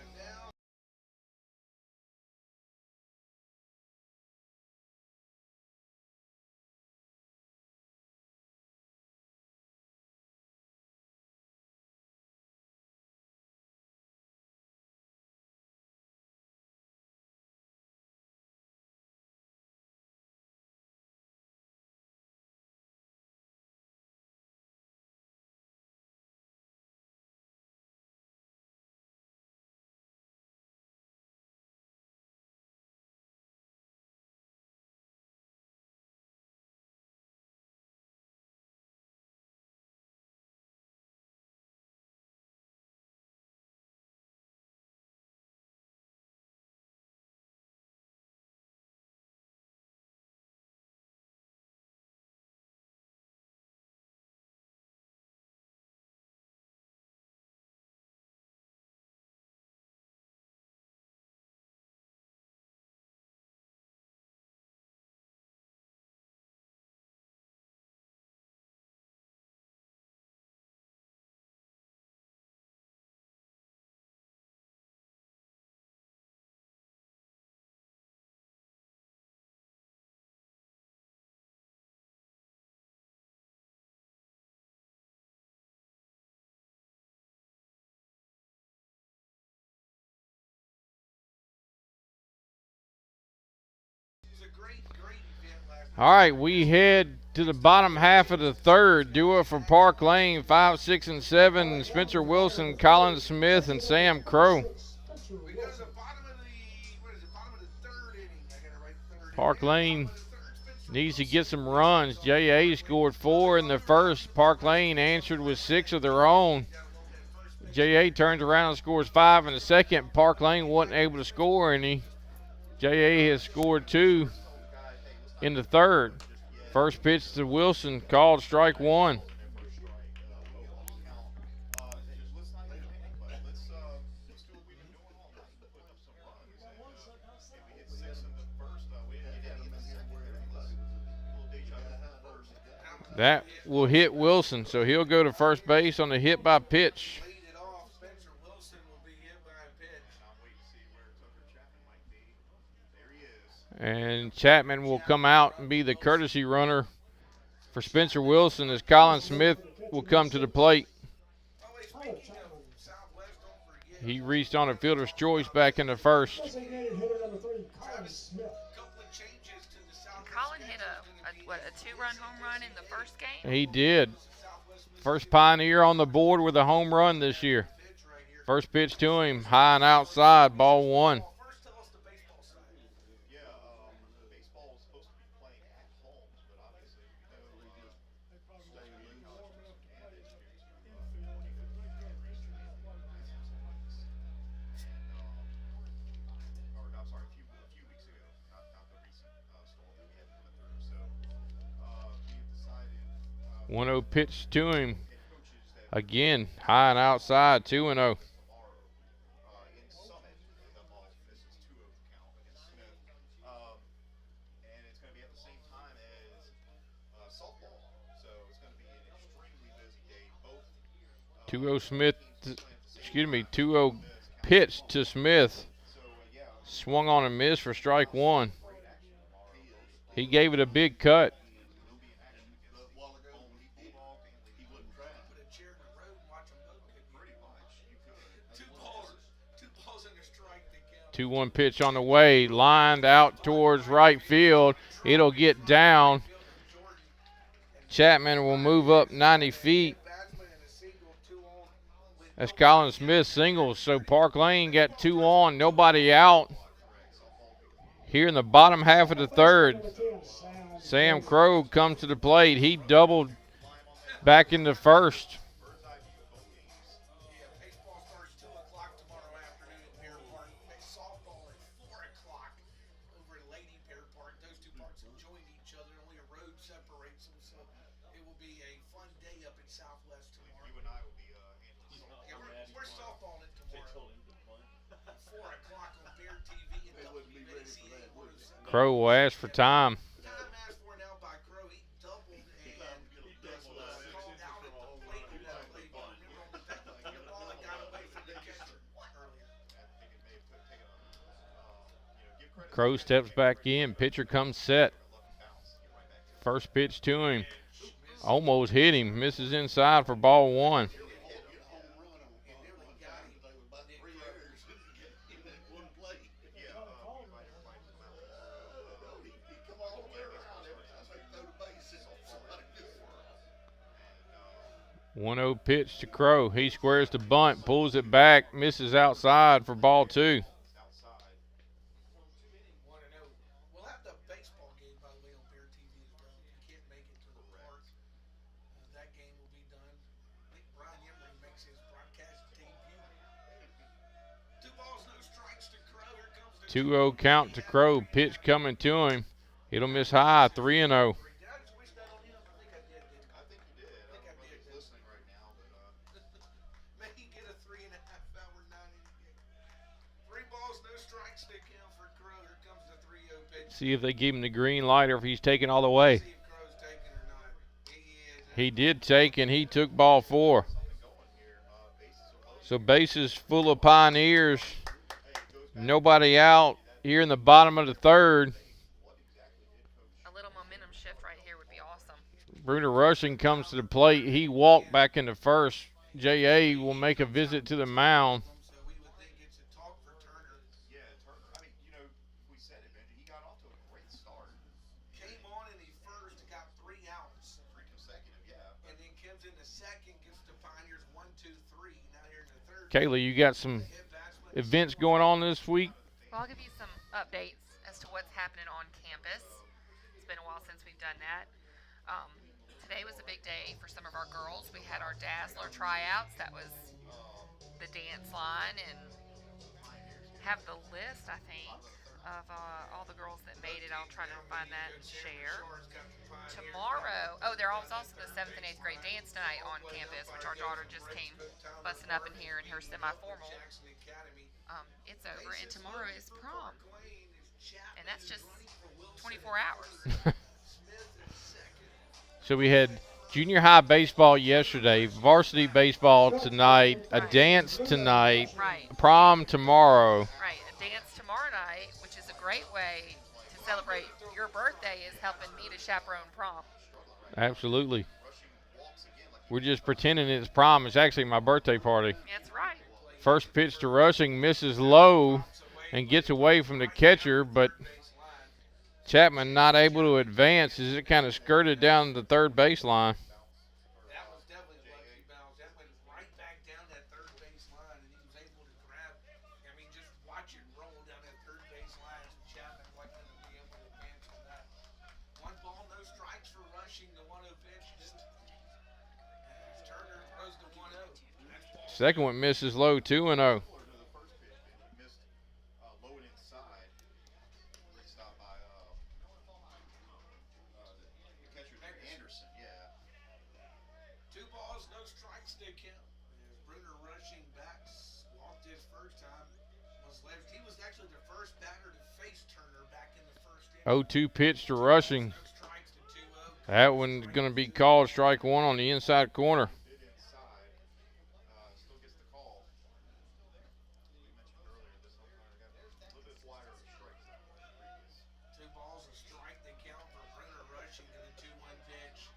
All right, we head to the bottom half of the third. Duo for Park Lane, 5, 6, and 7. Spencer Wilson, Colin Smith, and Sam Crow. We go to the bottom of the 3rd inning. I got it right, 3rd Park inning. Lane Bottom of the 3rd, Spencer needs to get some runs. J.A. scored 4 in the first. Park Lane answered with 6 of their own. J.A. turns around and scores 5 in the second. Park Lane wasn't able to score any. J.A. has scored 2 in the third. First pitch to Wilson, called strike 1. That will hit Wilson, so he'll go to first base on the hit by pitch. lead it off. Spencer Wilson will be hit by a pitch. And Chapman will come out and be the courtesy runner for Spencer Wilson as Colin Smith will come to the plate. Oh, he's of time. Southwest, don't forget. He reached on a fielder's choice back in the first. Designated hitter number 3, Colin Smith. Couple of changes to the Southwest. Colin hit a 2-run home run in the first game. He did. First Pioneer on the board with a home run this year. First pitch to him, high and outside, ball 1. First, tell us the baseball side. Yeah, baseball was supposed to be playing at home, but obviously, I'm sorry, a few weeks ago, not the recent storm that we had coming through. So we've decided 1-0 pitch to him. head coaches that Again, high and outside, 2-0. tomorrow in Summit, the ball misses 2-0 count against Smith, and it's going to be at the same time as softball. So it's going to be an extremely busy day. Both 2-0 Smith, excuse me, 2-0 pitch to Smith. so yeah, Swung on and missed for strike 1. He gave it a big cut. he'll be in action against the while ago when he bulldogged and he wouldn't try. Put a chair in the road and watch them both could Pretty much, you could. two balls and a strike that count. 2-1 pitch on the way, lined out towards right field. It'll get down. Chapman will move up 90 feet. Batsman and a single, 2 on. With That's Colin Smith singles. So Park Lane got 2 on, nobody out. Here in the bottom half of the third, Number 10, Sam Crow comes to the plate. He doubled back in the first. yeah, baseball starts 2 o'clock tomorrow afternoon at Bear Park. Softball at 4 o'clock over at Lady Bear Park. Those two parks will join each other. Only a road separates them, so it will be a fun day up at Southwest tomorrow. You and I will be handling softball. Yeah, we're softballing it tomorrow. 4 o'clock on Bear TV and WBC 107. Crow will ask for time. Time asked for now by Crow. He doubled and was called out at the plate on that play. Remember on the ball that got away from the catcher earlier. I think it may have taken give credit Crow steps back in. Pitcher comes set. lucky bounce. Get right back to First pitch to him. Almost hit him. Misses inside for ball 1. yeah, right to the mound. Come all the way around there. I say throw the bases. Somebody do it. 1-0 pitch to Crow. He squares the bunt, pulls it back, misses outside for ball 2. Outside. 1-0. We'll have the baseball game, by the way, on Bear TV as well. If you can't make it to the park, that game will be done. I think Brian Emery makes his broadcast debut. 2 balls, no strikes to Crow. Here comes the 2-0 count to Crow. Pitch coming to him. It'll miss high, 3-0. Did I just wish that on him? I think I did, didn't I think you did. I think I don't know if did. he's listening right now, but May he get a 3.5-hour 9-inning game. 3 balls, no strikes to count for Crow. Here comes the 3-0 pitch. See if they give him the green light or if he's taking all the way. See if Crow's taking or not. He is. He did take, and he took ball 4. going here. Bases are loaded. So bases full of Pioneers. Nobody out here in the bottom of the third. A little momentum shift right here would be awesome. Bruner Rushing comes to the plate. He walked back in the first. J.A. will make a visit to the mound. So we would think it's a talk for Turner. Yeah, Turner. I mean, we said it, Benji. He got off to a great start. Came on in the first, got 3 outs. 3 consecutive, yeah. And then comes in the second, gets the Pioneers 1, 2, 3. Now here in the third. Kayla, you got some Head batsman. events going on this week? Well, I'll give you some updates as to what's happening on campus. It's been a while since we've done that. Today was a big day for some of our girls. We had our Dazzler tryouts. That was the dance line, and have the list, I think, of all the girls that made it. I'll try to find that and share. Tomorrow, there was also the 7th and 8th grade dance tonight on campus, which our daughter just came busting up in here in her semi-formal. Jackson Academy. It's over, and tomorrow is prom, McLean is Chapman. and that's just Running for Wilson. 24 hours. Smith is second. So we had junior high baseball yesterday, varsity baseball tonight, a dance tonight, Right. prom tomorrow. Right, a dance tomorrow night, which is a great way to celebrate your birthday, is helping me to chaperone prom. Absolutely. Rushing walks again like We're just pretending it's prom. It's actually my birthday party. That's right. First pitch to Rushing misses low and gets away from the catcher, but Chapman not able to advance as it kind of skirted down the third baseline. That was definitely a lucky bounce. That went right back down that third base line, and he was able to grab. I mean, just watch it roll down that third base line, and Chapman wasn't going to be able to advance on that. 1 ball, no strikes for Rushing. The 1-0 pitch. Turner throws the 1-0. That's ball. Second one misses low, 2-0. To the first pitch, he missed low and inside. Great stop by the catcher there, Anderson. Yeah. 2 balls, no strikes to count. As Bruner Rushing backs walked his first time. Was left. He was actually the first batter to face Turner back in the first inning. 0-2 pitch to Rushing. No strikes to 2-0. That one's going to be called strike one on the inside corner. Bit inside. Still gets the call. We mentioned earlier this umpire got a little bit wider of a strike zone than the previous. 2 balls, a strike to count for Bruner Rushing in the 2-1 pitch.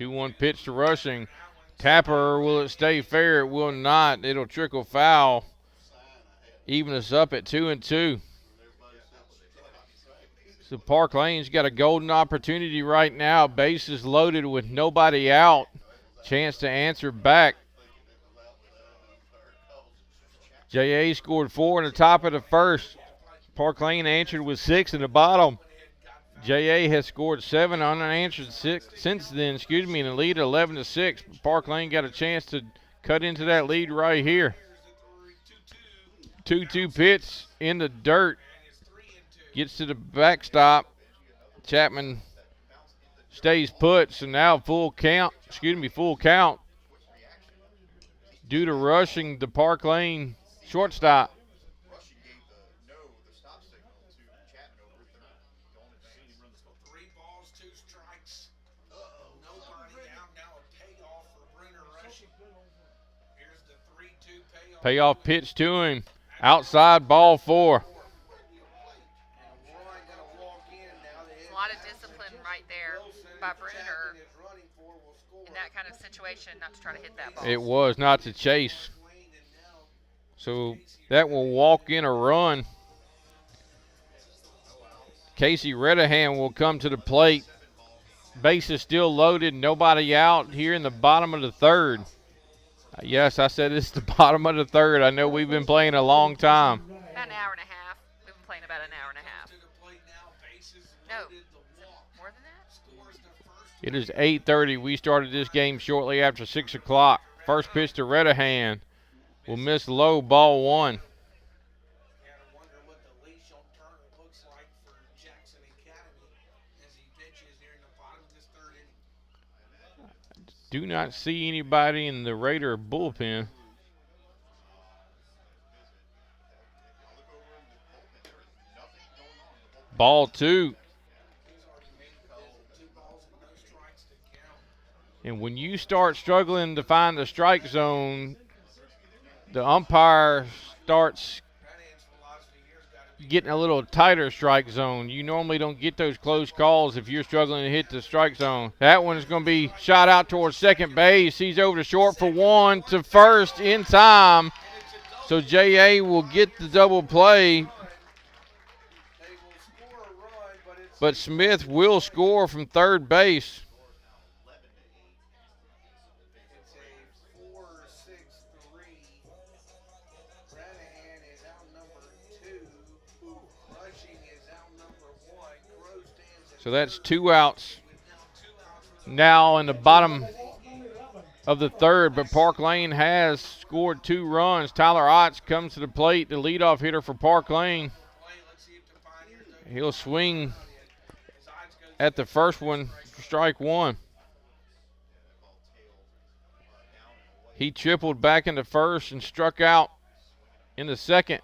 2-1 pitch to Rushing. Tapper, will it stay fair? It will not. It'll trickle foul. Even us up at 2-2. So Park Lane's got a golden opportunity right now. Bases loaded with nobody out. Chance to answer back. J.A. scored 4 in the top of the first. Park Lane answered with 6 in the bottom. J.A. has scored 7 unanswered since then, in the lead 11-6. Park Lane got a chance to cut into that lead right here. 2-2 pitch in the dirt. Gets to the backstop. Chapman stays put, so now full count. Due to Rushing the Park Lane shortstop. Rushing gave the stop signal to Chapman over third. Going advance. 3 balls, 2 strikes. Nobody out. Now a payoff for Bruner Rushing. Here's the 3-2 payoff. Payoff pitch to him. Outside, ball 4. A lot of discipline right there by Bruner in that kind of situation, not to try to hit that ball. It was not to chase. So that will walk in a run. Casey Redahan will come to the plate. Base is still loaded, nobody out here in the bottom of the third. Yes, I said it's the bottom of the third. I know we've been playing a long time. About an hour and a half. We've been playing about an hour and a half. No, more than that? It is 8:30. We started this game shortly after 6 o'clock. First pitch to Redahan will miss low, ball 1. You gotta wonder what the leash on Turner looks like for Jackson Academy as he pitches here in the bottom of this third inning. Do not see anybody in the Raider bullpen. Ball 2. And when you start struggling to find the strike zone, the umpire starts getting a little tighter strike zone. You normally don't get those close calls if you're struggling to hit the strike zone. That one is going to be shot out towards second base. He's over to short for 1 to first in time. So J.A. will get the double play. They will score a run, But Smith will score from third base. it's a 4-6-3. Redahan is out number 2. Rushing is out number 1. Crow stands at So that's 2 outs with now 2 outs for the now in the bottom of the third. But Park Lane has scored 2 runs. Tyler Otts comes to the plate, the leadoff hitter for Park Lane. play. Let's see if the Pioneers don't He'll swing as odds goes at the first one for strike 1. He tripled back into first and struck out in the second.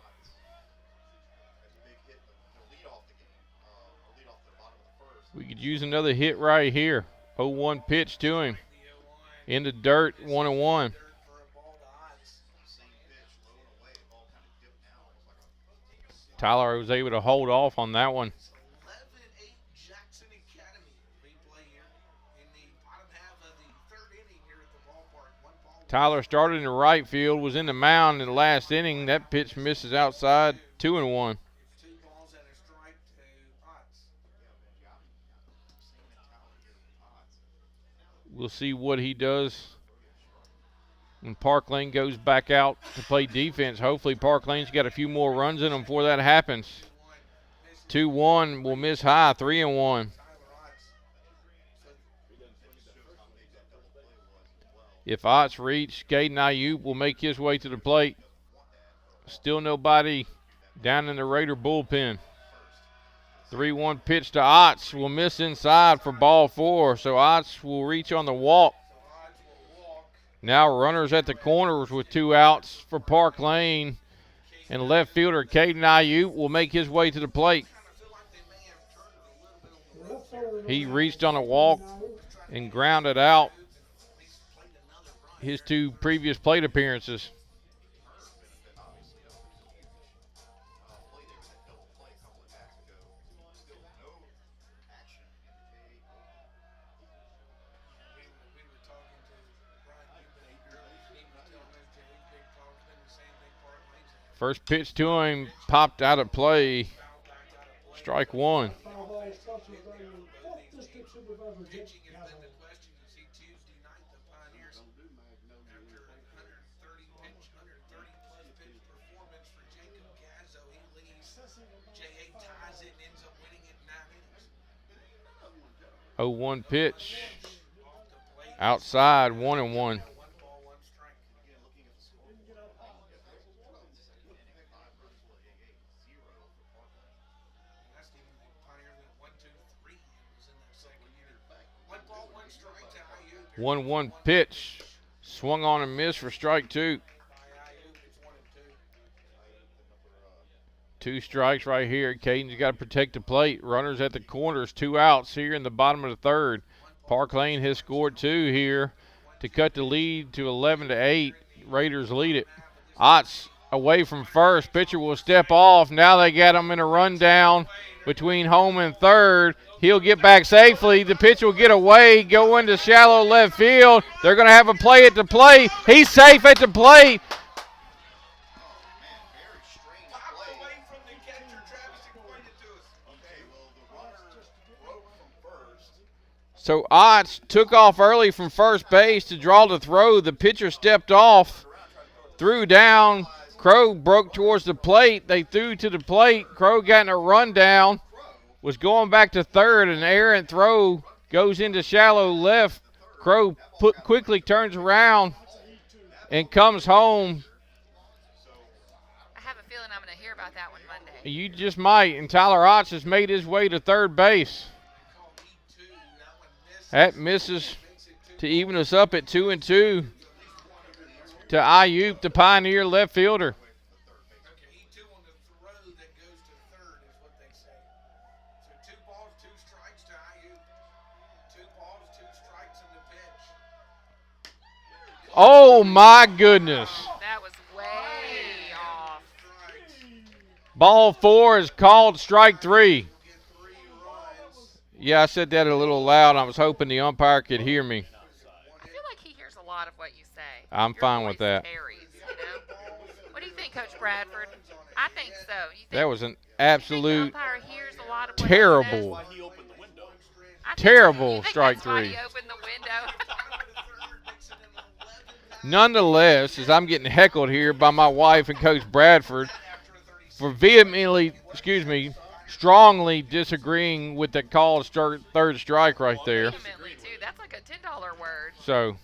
We could use another hit right here. 0-1 pitch to him. In the dirt, 1-1. for a ball to odds. Tyler was able to hold off on that one. 11-8 Jackson Academy. We play here in the bottom half of the third inning here at the ballpark. Tyler started in the right field, was in the mound in the last inning. That pitch misses outside, 2-1. 2 balls and a strike to Otts. We'll see what he does when Park Lane goes back out to play defense. Hopefully Park Lane's got a few more runs in them before that happens. 2-1 will miss high, 3-1. If Otts reach, Caden Ayuk will make his way to the plate. Still nobody down in the Raider bullpen. 3-1 pitch to Otts will miss inside for ball 4. So Otts will reach on the walk. Now runners at the corners with 2 outs for Park Lane. And left fielder Caden Ayuk will make his way to the plate. He reached on a walk and grounded out his 2 previous plate appearances. First pitch to him popped out of play. Strike 1. Foul ball, Special Value, 4th District Supervisor Jake Pitching has been Gavel. the question. You see Tuesday night, the Pioneers, after 130 plus pitch performance for Jacob Gazzo, he leads. J8 ties it and ends up winning it 9 innings. 0-1 pitch. Off the plate. Outside, 1-1. 1 ball, 1 strike. Last game, the Pioneers went 1-2-3 innings in that second inning. 1 ball, 1 strike to Ayuk. 1-1 pitch. Swung on and missed for strike 2. By Ayuk, it's 1-2. 2 strikes right here. Caden's got to protect the plate. Runners at the corners, 2 outs here in the bottom of the 3rd. Park Lane has scored 2 here to cut the lead to 11-8. Raiders lead it. Otts away from first. Pitcher will step off. Now they got him in a rundown between home and 3rd. He'll get back safely. The pitch will get away, go into shallow left field. They're going to have a play at the plate. He's safe at the plate. Popped away from the catcher. Travis explained it to us. Okay, well, the runner broke from first. So Otts took off early from first base to draw the throw. The pitcher stepped off, threw down. Crow broke towards the plate. They threw to the plate. Crow got in a rundown, was going back to 3rd. An errant throw goes into shallow left. Crow quickly turns around and comes home. I have a feeling I'm going to hear about that one Monday. You just might. And Tyler Otts has made his way to 3rd base. Called E2. That one missed. That misses to even us up at 2-2 to Ayuk, the Pioneer left fielder. Okay, E2 on the throw that goes to 3rd is what they say. So 2 balls, 2 strikes to Ayuk. 2 balls, 2 strikes in the pitch. Oh my goodness. That was way off. Strikes. Ball 4 is called strike 3. Get 3 runs. Yeah, I said that a little loud. I was hoping the umpire could hear me. I feel like he hears a lot of what you say. I'm Your fine with voice that. carries, you know? What do you think, Coach Bradford? I think so. You think, That was an you think the absolute umpire hears a lot of what terrible, he says? Why he opened the window. I think terrible you think strike that's why 3. he opened the window. Nonetheless, as I'm getting heckled here by my wife and Coach Bradford for vehemently, strongly disagreeing with the called 3rd strike right there. Vehemently, too. That's like a $10 word. So,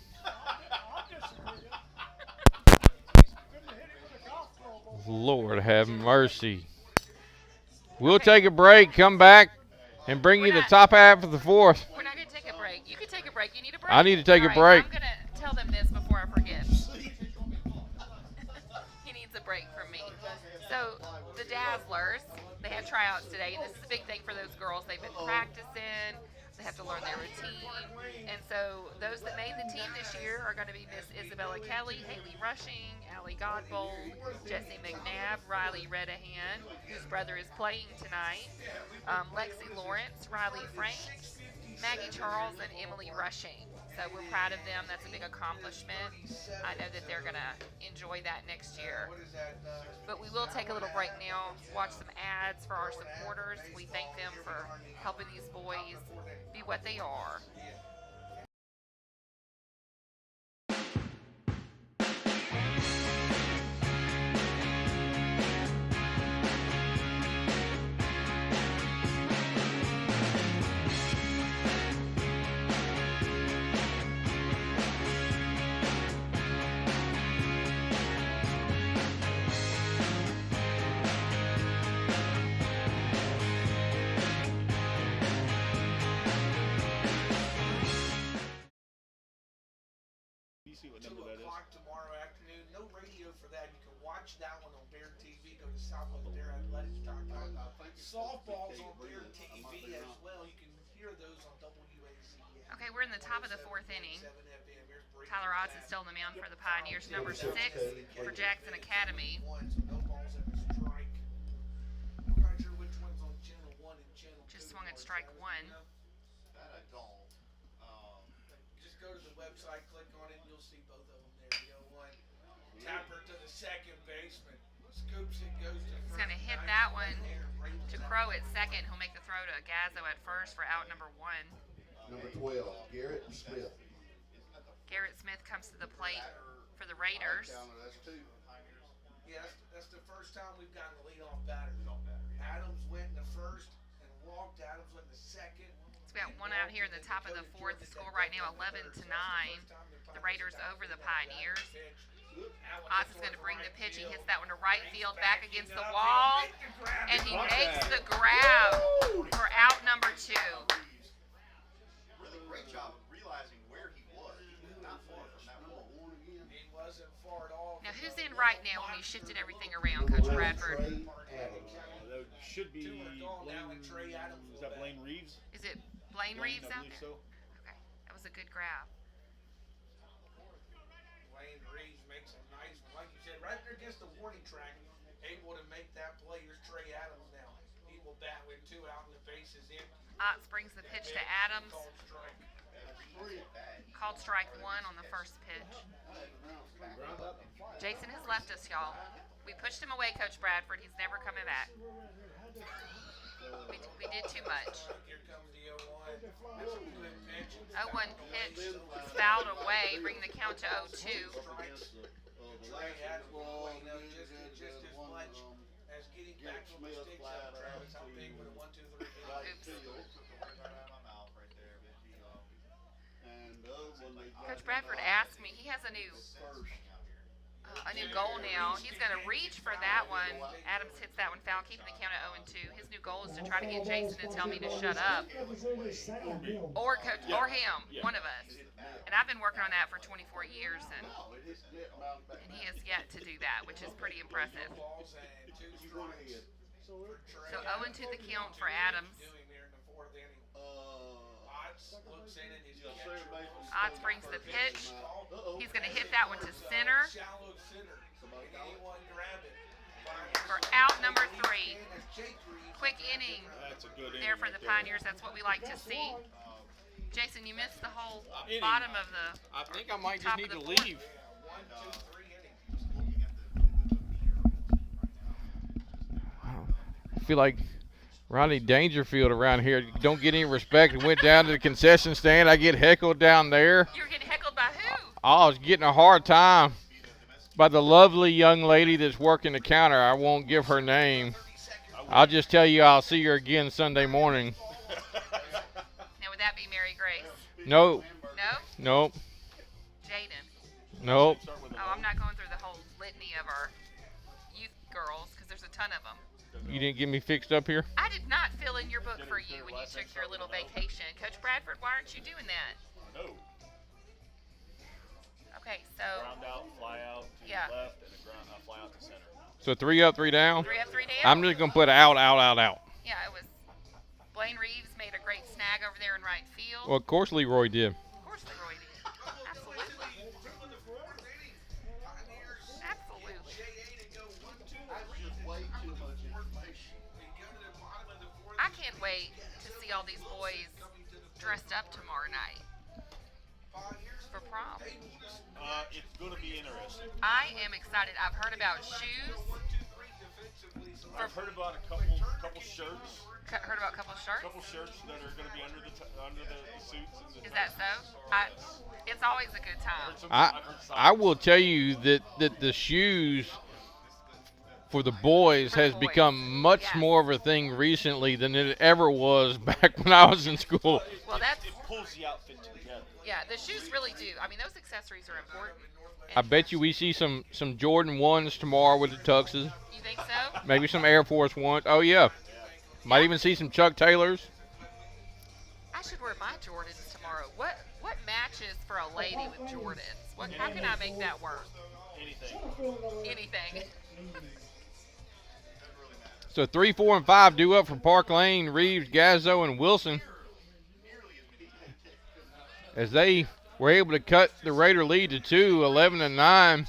Lord have mercy. We'll take a break, come back, and bring you the top half of the 4th. We're not going to take a break. You can take a break. You need a break? I need to take a All break. I'm going to tell them this before I forget. He needs a break from me. So the Dazzlers, they had tryouts today, and this is a big thing for those girls. They've been practicing. They have to learn their routine. And so those that made the team this year are going to be Miss Isabella Kelly, Haley Rushing, Allie Godbold, Jessie McNabb, Riley Redahan, whose brother is playing tonight, Lexi Lawrence, Riley Frank, Maggie Charles, and Emily Rushing. So we're proud of them. That's a big accomplishment. I know that they're going to enjoy that next year. What is that? But we will take a little break now, watch some ads for our supporters. We thank them for helping these boys be what they are. You see what 2 number that is? o'clock tomorrow afternoon. No radio for that. You can watch that one on Bear TV. Go to SouthwestBearAthletics.com. Softball's on Bear TV as well. You can hear those on WACN. Okay, we're in the top of the 4th inning. 7 FM. Here's Brady Tyler Odds is back. still in the mound for the Pioneers. Number 6 for Jackson Academy. One, so no balls at the strike. I'm not sure which one's on channel 1 and channel 2. Just swung at strike 1. That I don't. Just go to the website, click on it, and you'll see both of them there. You know, one tapper to the second baseman, scoops it, goes to He's first. going to hit Nice that right one there, Brady's to out. Crow at second. He'll make the throw to Gazzo at first for out number 1. Number 12, Garrett Smith. Garrett Smith comes to the plate for the Raiders. That's 2. Yeah, that's the first time we've gotten the leadoff batter. Adams went in the first and walked. Adams went in the second. So we got one out here in the top of the 4th. The score right now 11-9. The Raiders over the Pioneers. Oz is going to bring the pitch. He hits that one to right field, back against the wall, and he makes the grab for out number 2. Really great job of realizing where he was. He was not far from that ball. He wasn't far at all. Now who's in right now when we shifted everything around, Coach Bradford? That should be 2 are gone now, and Trey Blaine. Adams Is will that bat. Blaine Reeves? Is it Blaine Reeves I out believe there? so. Okay, that was a good grab. Wayne Reeves makes a nice one. Like you said, right there against the warning track, able to make that play. Here's Trey Adams now. He will bat with 2 out and the base is empty. Otz brings the pitch to Adams. Called strike. Called strike 1 on the first pitch. Jason has left us, y'all. We pushed him away, Coach Bradford. He's never coming back. We did too much. Here comes the 0-1. That's a good pitch. 0-1 pitch is fouled away, bring the count to 0-2. Strikes. Trey Adams, you know, just as much as getting back from mistakes out of Travis. How big would a 1-2-3 be? Coach Bradford asked me, he has a new goal now. He's going to reach for that one. Adams hits that one foul, keeping the count at 0-2. His new goal is to try to get Jason to tell me to shut up. Or Coach, or him, one of us. And I've been working on that for 24 years, and he has yet to do that, which is pretty impressive. Balls and 2 strikes. For Trey So Adams. 0-2 the count for Adams. Doing there in the 4th inning. Odds looks in at his catcher. Odds brings the pitch. He's going to hit that one to center Shallow center. Can anyone grab it? for out number 3. And as Jake Reeves Quick inning That's a good there for inning the right Pioneers. That's what we like to see. Jason, you missed the whole Inning. bottom of the I think I might just top need of to the 4th. leave. 1, 2, 3 innings. I feel like Ronnie Dangerfield around here. Don't get any respect. Went down to the concession stand. I get heckled down there. You're getting heckled by who? I was getting a hard time by the lovely young lady that's working the counter. I won't give her name. I'll just tell you I'll see her again Sunday morning. Now, would that be Mary Grace? Nope. No? Nope. Jaden? Nope. Oh, I'm not going through the whole litany of our youth girls because there's a ton of them. You didn't get me fixed up here? I did not fill in your book for you when you took your little vacation. Coach Bradford, why aren't you doing that? No. Okay, so Ground out, fly out to Yeah. the left, and a fly out to center. So 3 up, 3 down? 3 up, 3 down. I'm just going to put out, out, out, out. Yeah, it was. Blaine Reeves made a great snag over there in right field. Well, of course Leroy did. Of course, Leroy did. Absolutely. Absolutely. I can't wait to see all these boys dressed up tomorrow night. for prom? It's going to be interesting. I am excited. I've heard about shoes. I've heard about a couple shirts. Heard about a couple of shirts. Couple shirts that are going to be under the suits. And Is that so? It's always a good time. I will tell you that the shoes for the boys For the has boys. become much Yes. more of a thing recently than it ever was back when I was in school. Well, that's it pulls the outfit together. yeah. The shoes really do. I mean, those accessories are important. I bet you we see some Jordan 1s tomorrow with the tuxes. You think so? Maybe some Air Force 1s. Oh, yeah. Might even see some Chuck Taylors. I should wear my Jordans tomorrow. What matches for a lady with Jordans? How can I make that work? Anything. So 3, 4, and 5 due up for Park Lane, Reeves, Gazzo, and Wilson. As they were able to cut the Raider lead to 2, 11-9.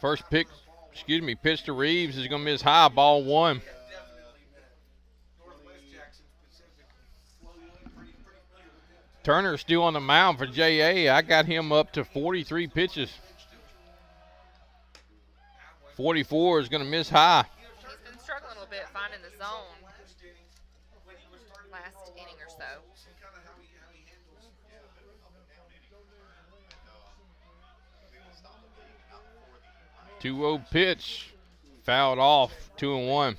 First pitch to Reeves is going to miss high, ball 1. Turner still on the mound for J.A. I got him up to 43 pitches. 44 is going to miss high. He's been struggling a little bit finding the zone last inning or so. 2-0 pitch, fouled off, 2-1.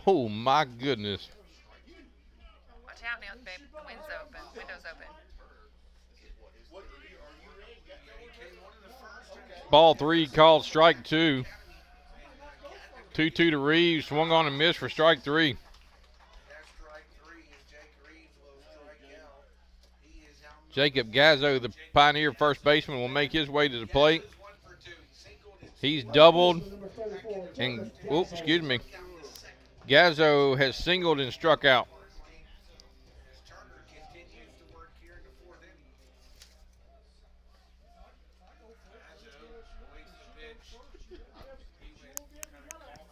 Oh my goodness. Watch out now, babe. The window's open. Ball 3 called strike 2. 2-2 to Reeves, swung on and missed for strike 3. Jacob Gazzo, the Pioneer first baseman, will make his way to the plate. He's doubled and, Gazzo has singled and struck out.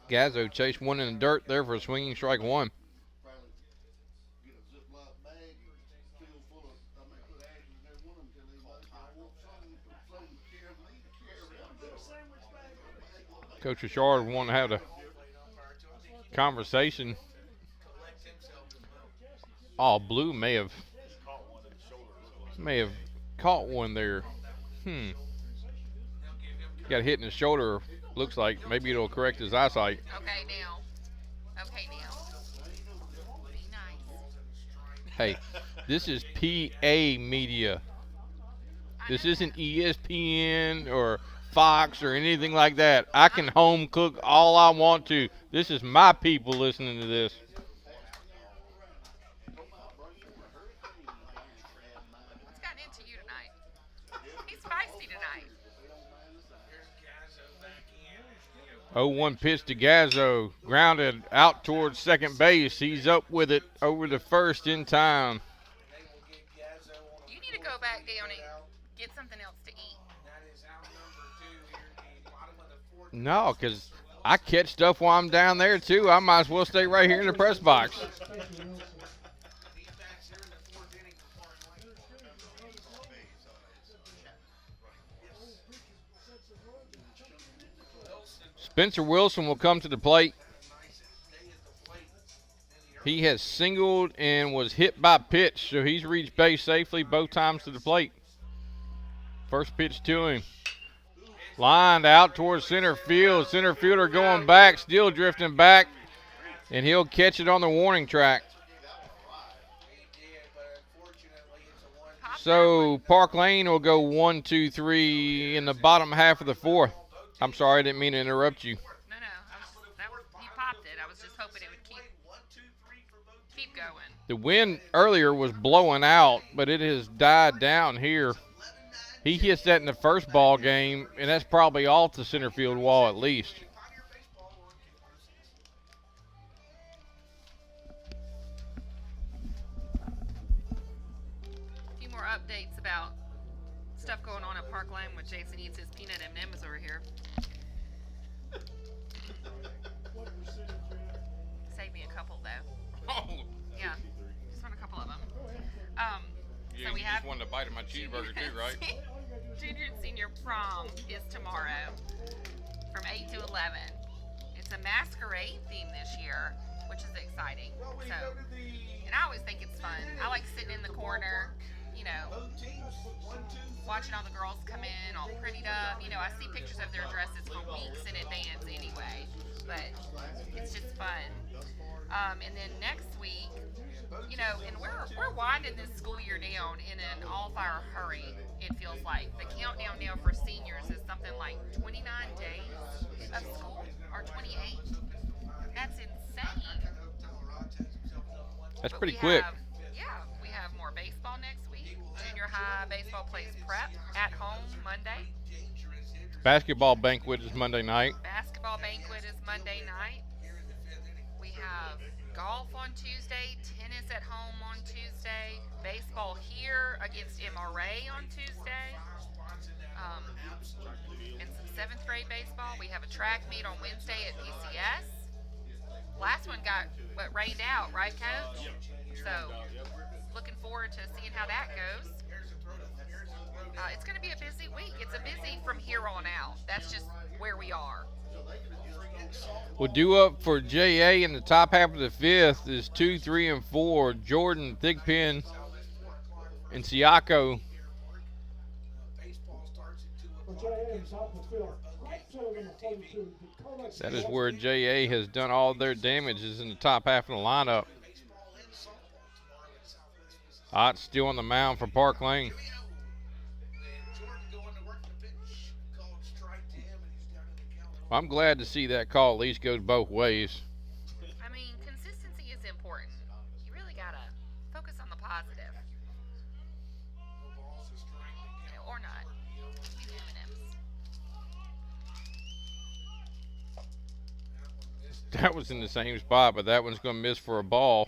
Gazzo chased one in the dirt there for a swinging strike 1. Coach Richard wanted to have a conversation. Oh, Blue may have caught one there. Got hit in the shoulder. Looks like maybe it'll correct his eyesight. Okay, now. Be nice. Hey, this is PA media. This isn't ESPN or Fox or anything like that. I can home cook all I want to. This is my people listening to this. What's gotten into you tonight? He's feisty tonight. 0-1 pitch to Gazzo. Grounded out towards second base. He's up with it over the first in time. You need to go back down and get something else to eat. No, because I catch stuff while I'm down there, too. I might as well stay right here in the press box. Spencer Wilson will come to the plate. He has singled and was hit by pitch, so he's reached base safely both times to the plate. First pitch to him. Lined out towards center field. Center fielder going back, still drifting back, and he'll catch it on the warning track. So Park Lane will go 1, 2, 3 in the bottom half of the fourth. I'm sorry, I didn't mean to interrupt you. No, you popped it. I was just hoping it would keep going. The wind earlier was blowing out, but it has died down here. He hits that in the first ball game, and that's probably off the center field wall at least. Jason eats his peanut M&Ms over here. What percentage you at? Save me a couple though. Oh, Yeah, just want a couple of them. Go ahead. yeah, So we you have just wanted a bite of my cheeseburger too, right? All you gotta do is Junior and senior prom is tomorrow from 8 to 11. It's a masquerade theme this year, which is exciting. Well, we So, go to the and I always think it's fun. I like sitting in the corner, you know, both teams. 1, 2, 3. watching all the girls come in all prettied up. You know, I see pictures of their dresses for weeks in advance anyway, but it's just fun. And then next week, you know, and we're winding this school year down in an all-fire hurry. It feels like the countdown now for seniors is something like 29 days of school or 28. That's insane. That's But pretty we quick. We have more baseball next week. Junior high baseball plays prep at home Monday. Basketball banquet is Monday night. Basketball banquet is Monday night. We have golf on Tuesday, tennis at home on Tuesday, baseball here against MRA on Tuesday, and some 7th grade baseball. We have a track meet on Wednesday at PCS. Last one got rained out, right, Coach? So, looking forward to seeing how that goes. It's going to be a busy week. It's a busy from here on out. That's just where we are. Well, due up for JA in the top half of the 5th is 2, 3, and 4. Jordan, Thigpen, and Siako. for JA's off the field. Right field number 42, Dakota That is where JA has done all their damages in the top half of the lineup. Ott still on the mound for Park Lane. Well, I'm glad to see that call at least goes both ways. I mean, consistency is important. You really gotta focus on the positive. Or not. Give me M&Ms. That was in the same spot, but that one's going to miss for a ball.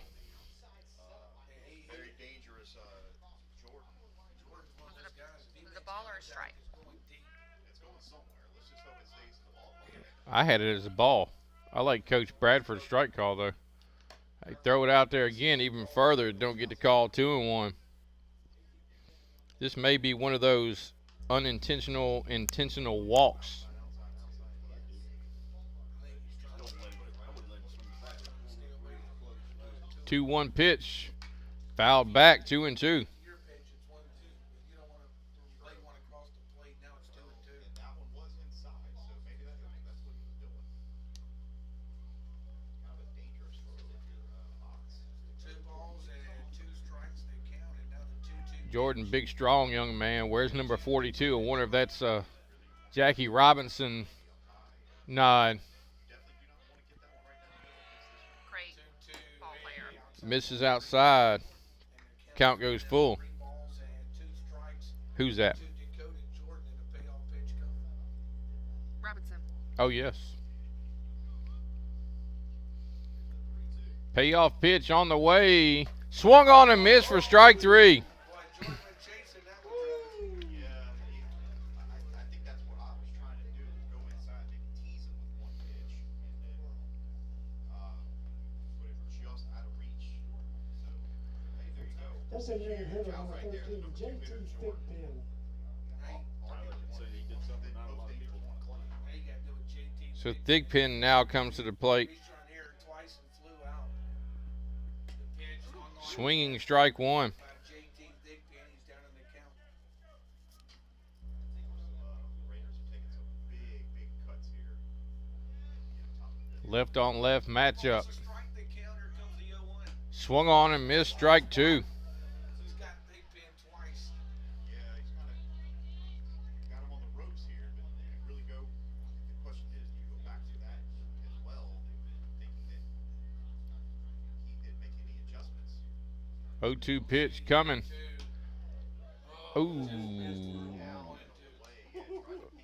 Very dangerous, Jordan. Was it a ball or a strike? It's going somewhere. Let's just hope it stays in the ball. I had it as a ball. I like Coach Bradford's strike call, though. Hey, throw it out there again even further. Don't get the call 2-1. This may be one of those unintentional, intentional walks. 2-1 pitch. Fouled back, 2-2. Your pitch, it's 1-2, but you don't want to lay one across the plate. Now it's 2-2. And that one was inside, so maybe that's what he was doing. Kind of a dangerous throw if you're Ox. 2 balls and 2 strikes. They counted. Now the 2-2. Jordan, big, strong young man. Where's number 42? I wonder if that's Jackie Robinson nod. Great ball player. Misses outside. Count goes full. 3 balls and 2 strikes. Who's that? To Dakota Jordan and a payoff pitch coming. Robinson. Oh, yes. Payoff pitch on the way. Swung on and missed for strike 3. Boy, Jordan went chasing that one. Yeah, I think that's what I was trying to do, is go inside, maybe tease him with one pitch, and then put it just out of reach. So, hey, there you go. That's a name hitter Job number right there. 13, JT Thigpen. Now you got to do with JT. So Thigpen now comes to the plate. He's trying to hear it twice and flew out. The pitch swung on. Swinging strike 1. By JT Thigpen, he's down in the count. Raiders are taking some big cuts here. Left on left matchup. Balls a strike, the counter comes the 0-1. Swung on and missed strike 2. He's got Thigpen twice. Yeah, he's kind of got him on the ropes here, but really go. The question is, do you go back to that as well, thinking that he didn't make any adjustments? 0-2 pitch coming. Ooh.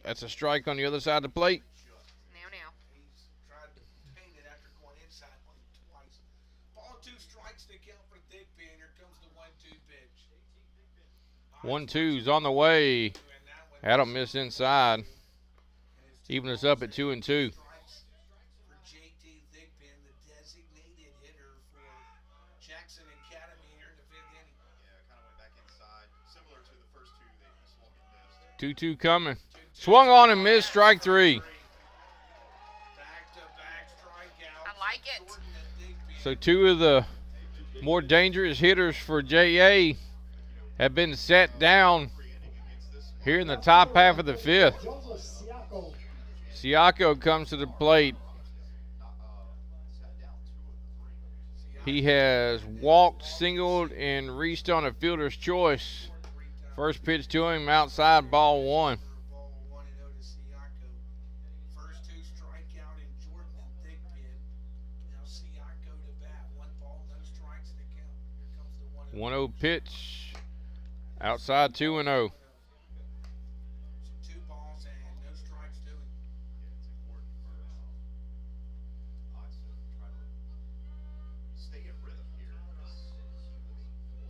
That's a strike on the other side of the plate. Now. He's tried to paint it after going inside on him twice. Ball 2 strikes to count for Thigpen. Here comes the 1-2 pitch. 1-2's on the way. And that one That'll miss inside. Even us up at 2-2. Strikes for JT Thigpen, the designated hitter for Jackson Academy here in the 5th inning. Yeah, kind of went back inside. Similar to the first two, they swung and missed. 2-2 coming. Swung on and missed. Strike 3. Back-to-back strikeouts. I like it. Jordan and Thigpen. So 2 of the more dangerous hitters for JA have been set down here in the top half of the 5th. Douglas Siako. Siako comes to the plate. He has walked, singled, and reached on a fielder's choice. First pitch to him, outside, ball 1. Ball 1-0 to Siako. First 2 strikeout in Jordan and Thigpen. Now Siako to bat. 1 ball, no strikes to count. Here comes the 1-0. 1-0 pitch. Outside 2-0. So 2 balls and no strikes to him. It's important for odds to try to stay in rhythm here.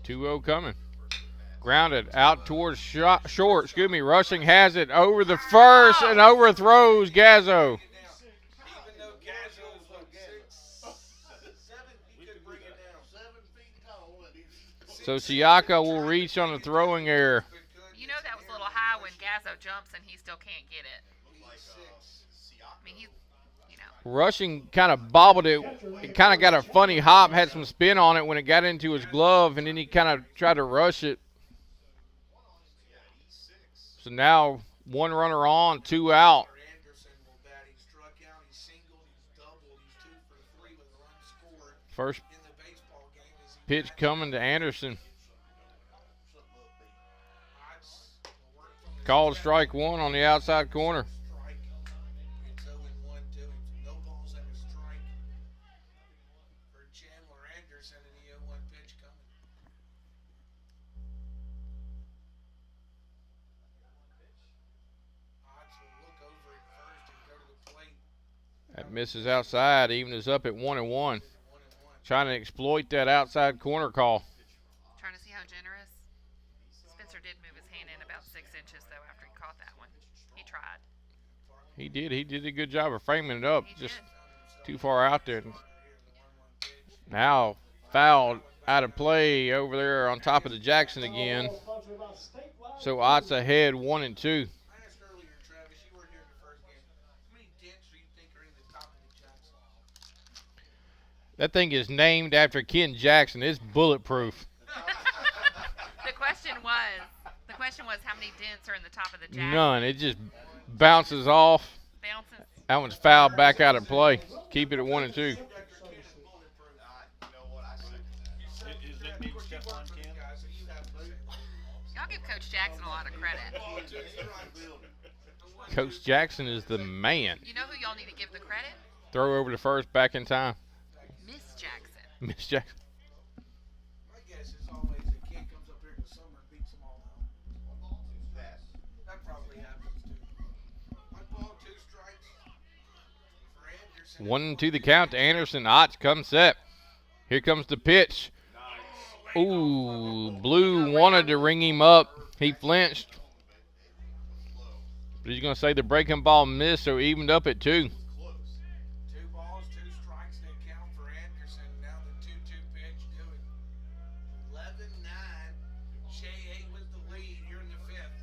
2-0 coming. Grounded out towards short. Rushing has it over the first and overthrows Gazzo. Even though Gazzo is like 6'7", he could bring it down. 7 feet tall, and he's So Siaka will reach on a throwing error. You know that was a little high when Gazzo jumps and he still can't get it. Like I mean, he's, you know. Rushing kind of bobbled it. It kind of got a funny hop, had some spin on it when it got into his glove, and then he kind of tried to rush it. So now 1 runner on, 2 out. Anderson will bat. He struck out. He singled. He's doubled. He's 2 for 3 with a run scored First in the baseball game. As he pitch coming to Anderson. Odds will work from the Called strike 1 on the outside corner. strike. It's 0-1 to him. So no balls and a strike for Chandler Anderson in the 0-1 pitch coming. Odds will look over at first and go to the plate. That misses outside, even is up at 1-1. 1-1. Trying to exploit that outside corner call. Trying to see how generous. Spencer did move his hand in about 6 inches, though, after he caught that one. He tried. He did. He did a good job of framing it up. He Just did. too far out there. Now fouled out of play over there on top of the Jackson again. So Ott's ahead 1-2. I asked earlier, Travis, you were here in the first game. How many dents do you think are in the top of the Jackson? That thing is named after Ken Jackson. It's bulletproof. The question was how many dents are in the top of the jack? None. It just bounces off. Bounces. That one's fouled back out of play. Keep it at 1-2. You know what? I said his nickname Stephon Ken. Guys, so you have to say Y'all give Coach Jackson a lot of credit. Coach Jackson is the man. You know who y'all need to give the credit? Throw over to first, back in time. Miss Jackson. Miss Jackson. My guess is always the kid comes up here in the summer and beats them all out. That probably happens too. 1 ball, 2 strikes for Anderson. 1-2 the count to Anderson. Ott comes set. Here comes the pitch. Ooh, Blue wanted to ring him up. He flinched. But he's going to say the breaking ball missed, so evened up at 2. 2 balls, 2 strikes to count for Anderson. Now the 2-2 pitch doing 11-9. J.A. with the lead here in the 5th.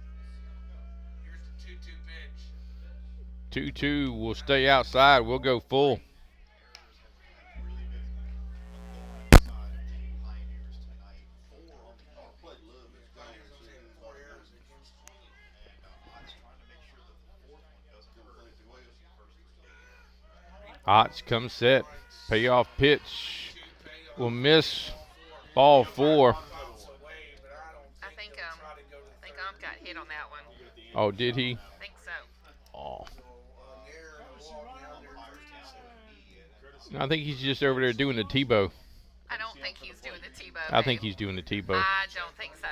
Here's the 2-2 pitch. 2-2 will stay outside. We'll go full. Pioneers tonight. 4 on the power play. Pioneers only had 4 errors against him. And Ott's trying to make sure that the 4th one doesn't hurt the way of the first 3. Otts comes set. Payoff pitch will miss. Ball 4. Bounce away, but I don't think they'll try to go to I think Ump got hit on that one. Oh, did he? I think so. Oh. an error and a walk down there, first and second. I think he's just over there doing the Tebow. I don't think he's doing the Tebow. I think babe. he's doing the Tebow. I don't think so.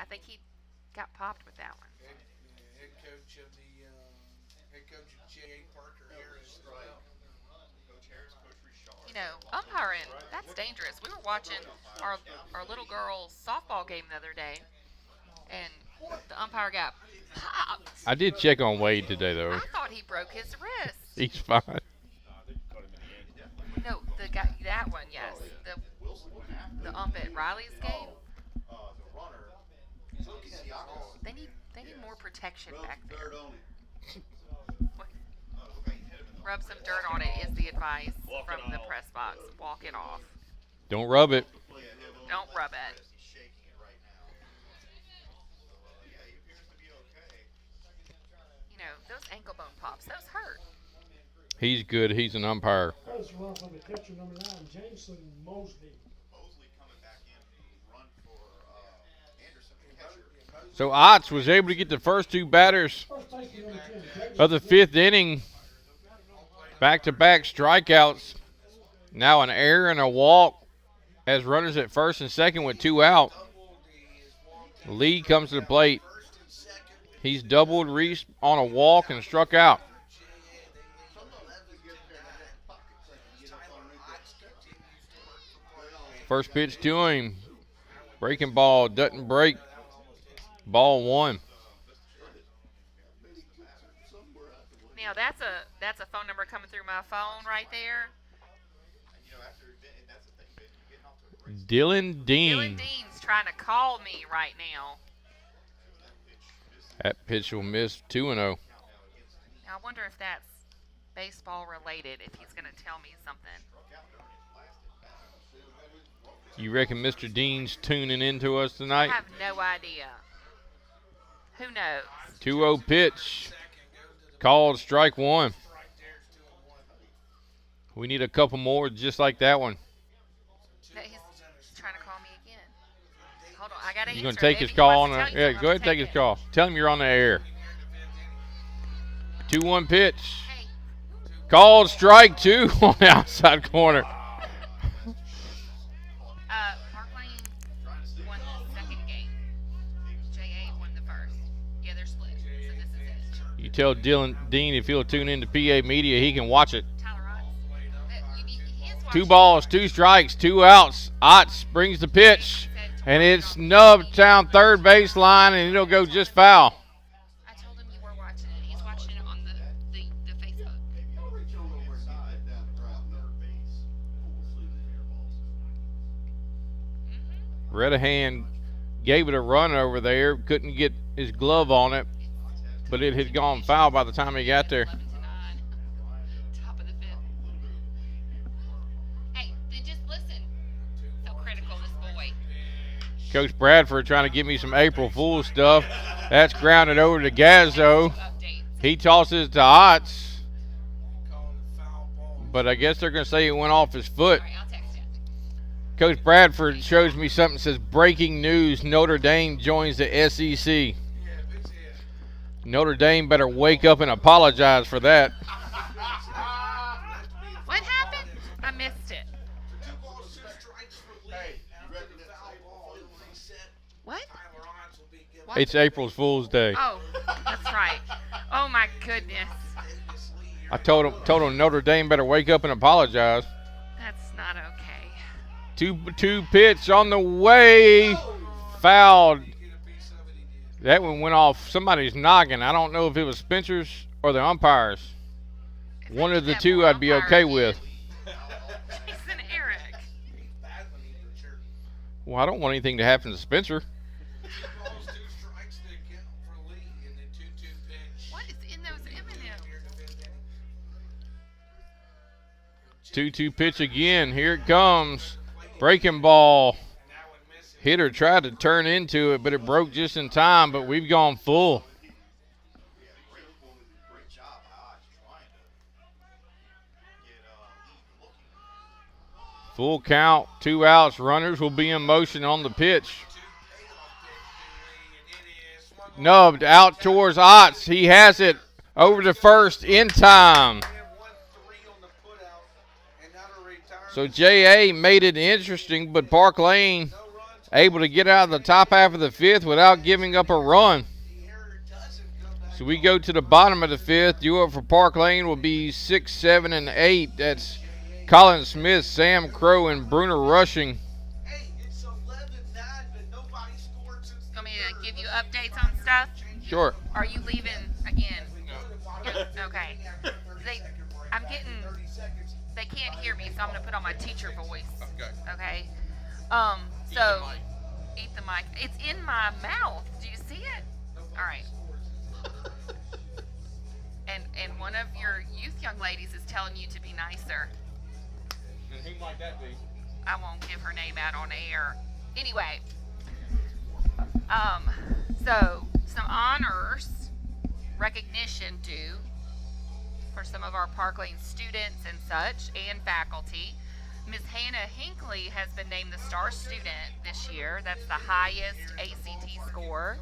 I think he got popped with that one. Head coach of the head coach of J.A. Parker Harris. Coach You know, umpiring, that's dangerous. We were watching our little girl's softball game the other day, and the umpire got popped. I did check on Wade today, though. I thought he broke his wrist. He's fine. No, the guy, that one, yes. The ump at Riley's game. They need more protection back there. Rub some dirt on it is the advice from the press box. Walk it off. Don't rub it. Don't rub it. You know, those ankle bone pops, those hurt. He's good. He's an umpire. That was run from the catcher number 9, Jameson Mosley. So Otts was able to get the first two batters First baseman number 10, of the 5th inning. Back-to-back strikeouts. Now an error and a walk as runners at first and second with 2 out. Lee comes to the plate. He's doubled Reese on a walk and struck out. First pitch to him. Breaking ball, doesn't break. Ball 1. Now that's a phone number coming through my phone right there. Dylan Dean. Dylan Dean's trying to call me right now. That pitch will miss 2-0. Now I wonder if that's baseball related, if he's going to tell me something. You reckon Mr. Dean's tuning into us I tonight? have no idea. Who knows? 2-0 pitch. Called strike 1. We need a couple more just like that one. No, he's trying to call me again. Hold on, I got to answer. You going to take Maybe his he call on wants the, to tell you yeah, something, go I'm ahead and take gonna his call. Tell him you're on the air. 2-1 pitch. Hey, Called strike 2 on the outside corner. Park Lane won the second game. JA won the first. Yeah, they're split. So this is it. You tell Dylan Dean if he'll tune into PA Media, he can watch it. Tyler Otts. He is 2 watching. balls, 2 strikes, 2 outs. Otts brings the pitch, and it's nubbed down third baseline, and it'll go just foul. I told him you were watching it. He's watching it on the Facebook. Redahan gave it a run over there, couldn't get his glove on it, but it had gone foul by the time he got there. 11-9. Top of the 5th. Hey, then just listen. So critical, this boy. Coach Bradford trying to give me some April Fool's stuff. That's grounded over to Gazzo. Updates. He tosses it to Otts, but I guess they're going to say it went off his foot. All right, I'll text you. Coach Bradford shows me something that says breaking news, Notre Dame joins the SEC. Notre Dame better wake up and apologize for that. What happened? I missed it. 2 balls, 2 strikes for Lee. After the foul ball and reset, What? Tyler Otts will be given What? It's April Fool's Day. Oh, that's right. Oh my goodness. Davis Lee. I told him Notre Dame better wake up and apologize. That's not okay. 2 pitch on the way, fouled. Get a piece of it, he did. That one went off somebody's noggin. I don't know if it was Spencer's or the umpires. If One they of the had 2 more I'd be umpires okay in, with. Jason Eric. He's battling him for sure. Well, I don't want anything to happen to Spencer. 2 balls, 2 strikes to account for Lee, and then 2-2 pitch. What is in those M&Ms? Here in the 5th inning. 2-2 pitch again. Here it comes. Breaking ball. And that one missing. Hitter tried to turn into it, but it broke just in time, but we've gone full. Great job by Otts trying to get Lee looking. Full count, 2 outs. Runners will be in motion on the pitch. Nubbed out towards Otts. He has it over to first in time. So J.A. made it interesting, but Park Lane able to get out of the top half of the 5th without giving up a run. So we go to the bottom of the 5th. Due up for Park Lane will be 6, 7, and 8. That's Colin Smith, Sam Crow, and Bruner rushing. Hey, it's 11-9, but nobody scored since Want me to give you updates on stuff? Sure. Are you leaving again? Okay. They can't hear me, so I'm gonna put on my teacher voice. Okay. So eat the mic. It's in my mouth. Do you see it? All right. And one of your youth young ladies is telling you to be nicer. And who might that be? I won't give her name out on air. Anyway, so some honors, recognition due for some of our Park Lane students and such, and faculty. Ms. Hannah Hinckley has been named the star student this year. That's the highest ACT score.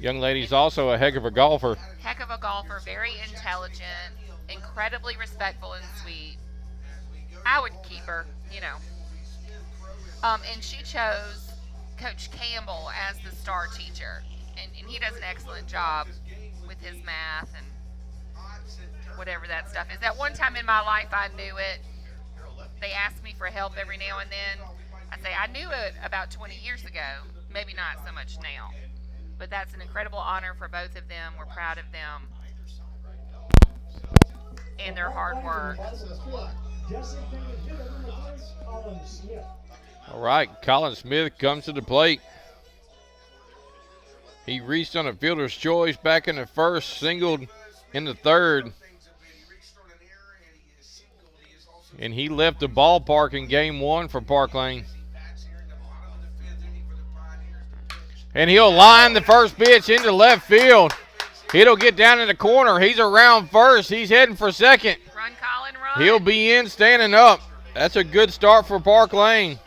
Young lady's also a heck of a golfer. Heck of a golfer, very intelligent, incredibly respectful and sweet. I would keep her, you know. And she chose Coach Campbell as the star teacher. And he does an excellent job with his math and whatever that stuff is. That one time in my life I knew it. They ask me for help every now and then. I say, I knew it about 20 years ago. Maybe not so much now. But that's an incredible honor for both of them. We're proud of them. And their hard work. All right, Colin Smith comes to the plate. He reached on a fielder's choice back in the first, singled in the third. And he left the ballpark in game one for Park Lane. And he'll line the first pitch into left field. It'll get down in the corner. He's around first. He's heading for second. Run, Colin, run. He'll be in standing up. That's a good start for Park Lane.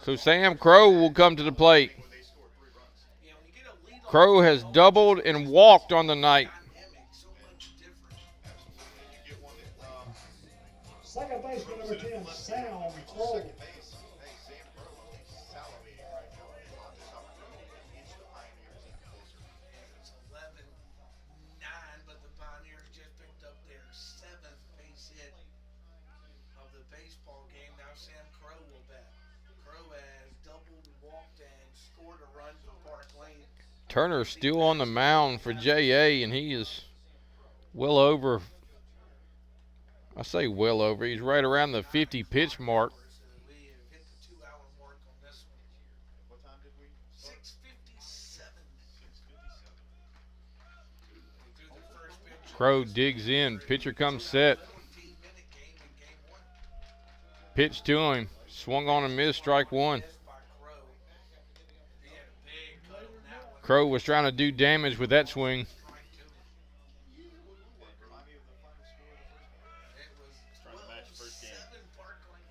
So Sam Crow will come to the plate. Crow has doubled and walked on the night. Second baseman number 10, Sam Crow. It's 11-9, but the Pioneers just picked up their 7th base hit of the baseball game. Now Sam Crow will bat. Crow has doubled, walked, and scored a run for Park Lane. Turner's still on the mound for JA, and he is well over. I say well over. He's right around the 50 pitch mark. We have hit the 2-hour mark on this one. What time did we? 6:57. They threw the first pitch. Crow digs in. Pitcher comes set. 15-minute game in game one. Pitch to him. Swung on and missed. Strike one. Missed by Crow. He had a big cut on that one. Crow was trying to do damage with that swing. Strike two. It was Trying to match the first game. 12-7 Park Lane.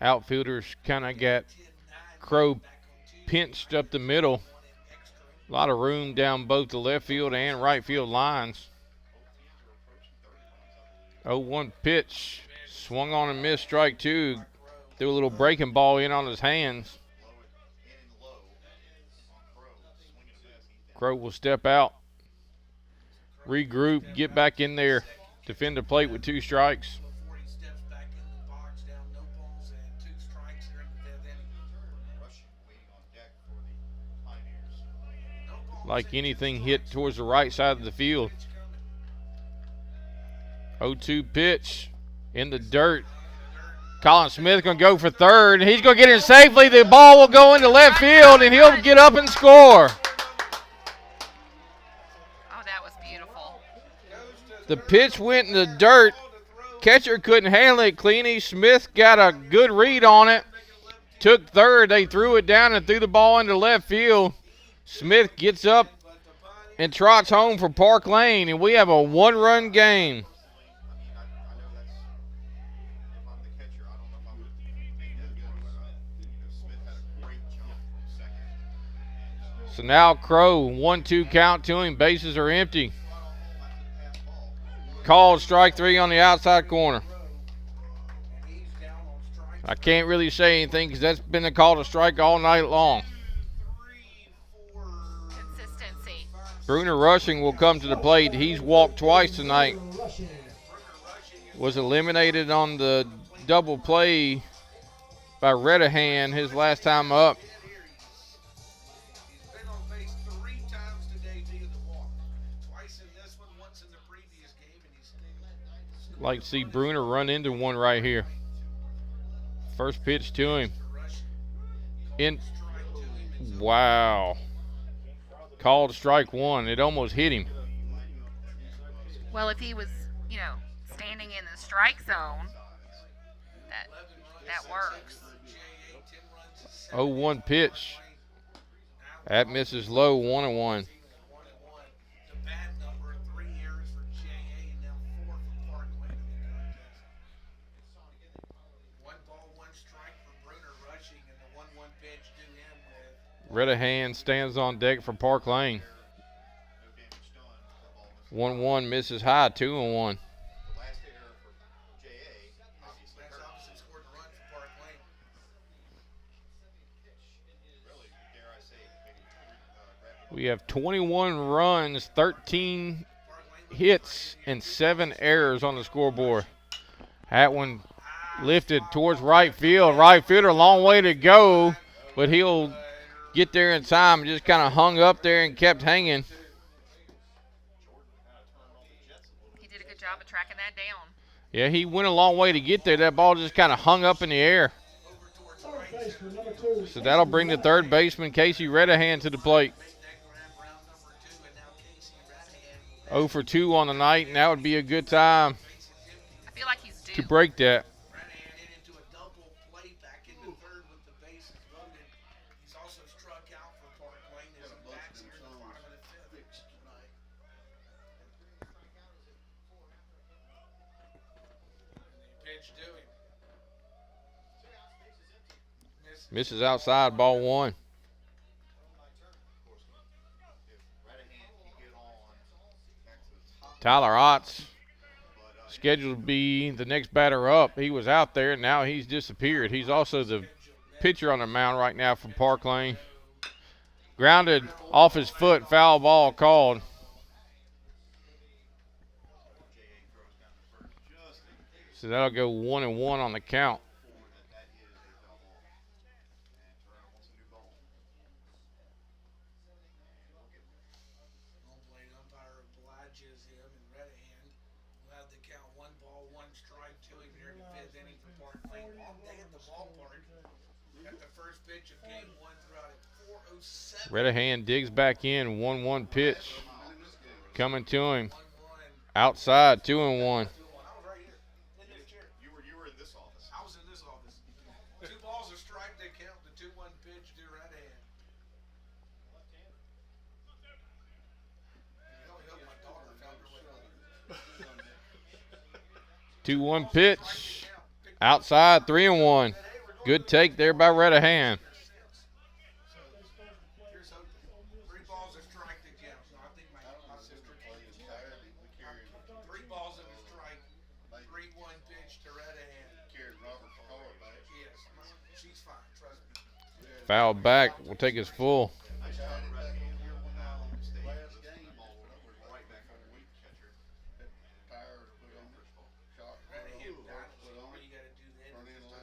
Outfielders kind of got 10-9 Crow back on Tuesday. pinched up the middle. One in extra. A lot of room down both the left field and right field lines. 0-1 pitch. Swung on and missed. Strike two. Threw a little breaking ball in on his hands. Crow will step out, regroup, get back in there, defend the plate with 2 strikes. Before he steps back in the box, down no balls and 2 strikes here in the 5th inning. Rushing, waiting on deck for the Pioneers. No balls Like and 2 anything strikes. hit towards the right side of the field. Pitch coming. 0-2 pitch in the dirt. Colin Smith going to go for third. He's going to get in safely. The ball will go into left field, and he'll get up and score. Oh, that was beautiful. The pitch went in the dirt. Catcher couldn't handle it. Cleany Smith got a good read on it. Took third. They threw it down and threw the ball into left field. Smith gets up and trots home for Park Lane, and we have a 1-run game. I know that's, if I'm the catcher, I don't know if I would make that good, but Smith had a great jump from second. So now Crow, 1-2 count to him. Bases are empty. Called strike 3 on the outside corner. And he's down on strike I can't really say anything because that's been the call to strike all night long. 3, 4. Bruner Rushing will come to the plate. He's walked twice tonight. Rushing. Was eliminated on the double play by Redahan his last time up. He's been on base 3 times today via the walk. Twice in this one, once in the previous game, and he's Like to see Bruner run into one right here. First pitch to him. In. Wow. Called strike one. It almost hit him. Well, if he was, you know, standing in the strike zone, that works. 0-1 pitch. That misses low, 1-1. The bad number, 3 errors for J.A. and now 4 for Park Lane in the contest. 1 ball, 1 strike for Bruner Rushing, and the 1-1 pitch to him with Redahan stands on deck for Park Lane. 1-1 misses high, 2-1. The last error for JA, obviously Lance hurt. Robinson scored a run for Park Lane. Really, dare I say, maybe grab We have 21 runs, 13 hits, and 7 errors on the scoreboard. That one lifted towards right field. Right fielder, a long way to go, but he'll get there in time. Just kind of hung up there and kept hanging. He did a good job of tracking that down. Yeah, he went a long way to get there. That ball just kind of hung up in the air. Third baseman, number 2. So that'll bring the third baseman, Casey Redahan, to the plate. 0 for 2 on the night, and that would be a good time I feel like he's to due. break that. Renahan hit into a double play back into third with the bases loaded. He's also struck out for Park Lane as he backs here in the bottom of the 5th tonight. Pitch to him. Misses outside, ball 1. if Redahan can get on back to the top, Tyler Otts scheduled to be the next batter up. He was out there, and now he's disappeared. He's also the pitcher on the mound right now for Park Lane. Grounded off his foot, foul ball called. So that'll go 1-1 on the count. that is a double. And Turner wants a new ball. Home plate umpire obliges him, and Redahan allowed the count 1 ball, 1 strike to him here in the 5th inning for Park Lane. Long day at the ballpark. At the first pitch of game 1 throughout at 4:07. Redahan digs back in, 1-1 pitch. Coming to him. 1-1. Outside, 2-1. 2-1. I was right here. In this chair. You were in this office. I was in this office. 2 balls a strike, they count the 2-1 pitch to Redahan. It only helped my daughter found her way home. 2-1 pitch. Outside, 3-1. Good take there by Redahan. Here's hoping. 3 balls a strike to count. So I think my sister can use 3 balls and a strike. 3-1 pitch to Redahan. Carried Robert Fowler back. Yes, she's fine. Trust me. Foul back. Will take his full. Nice job.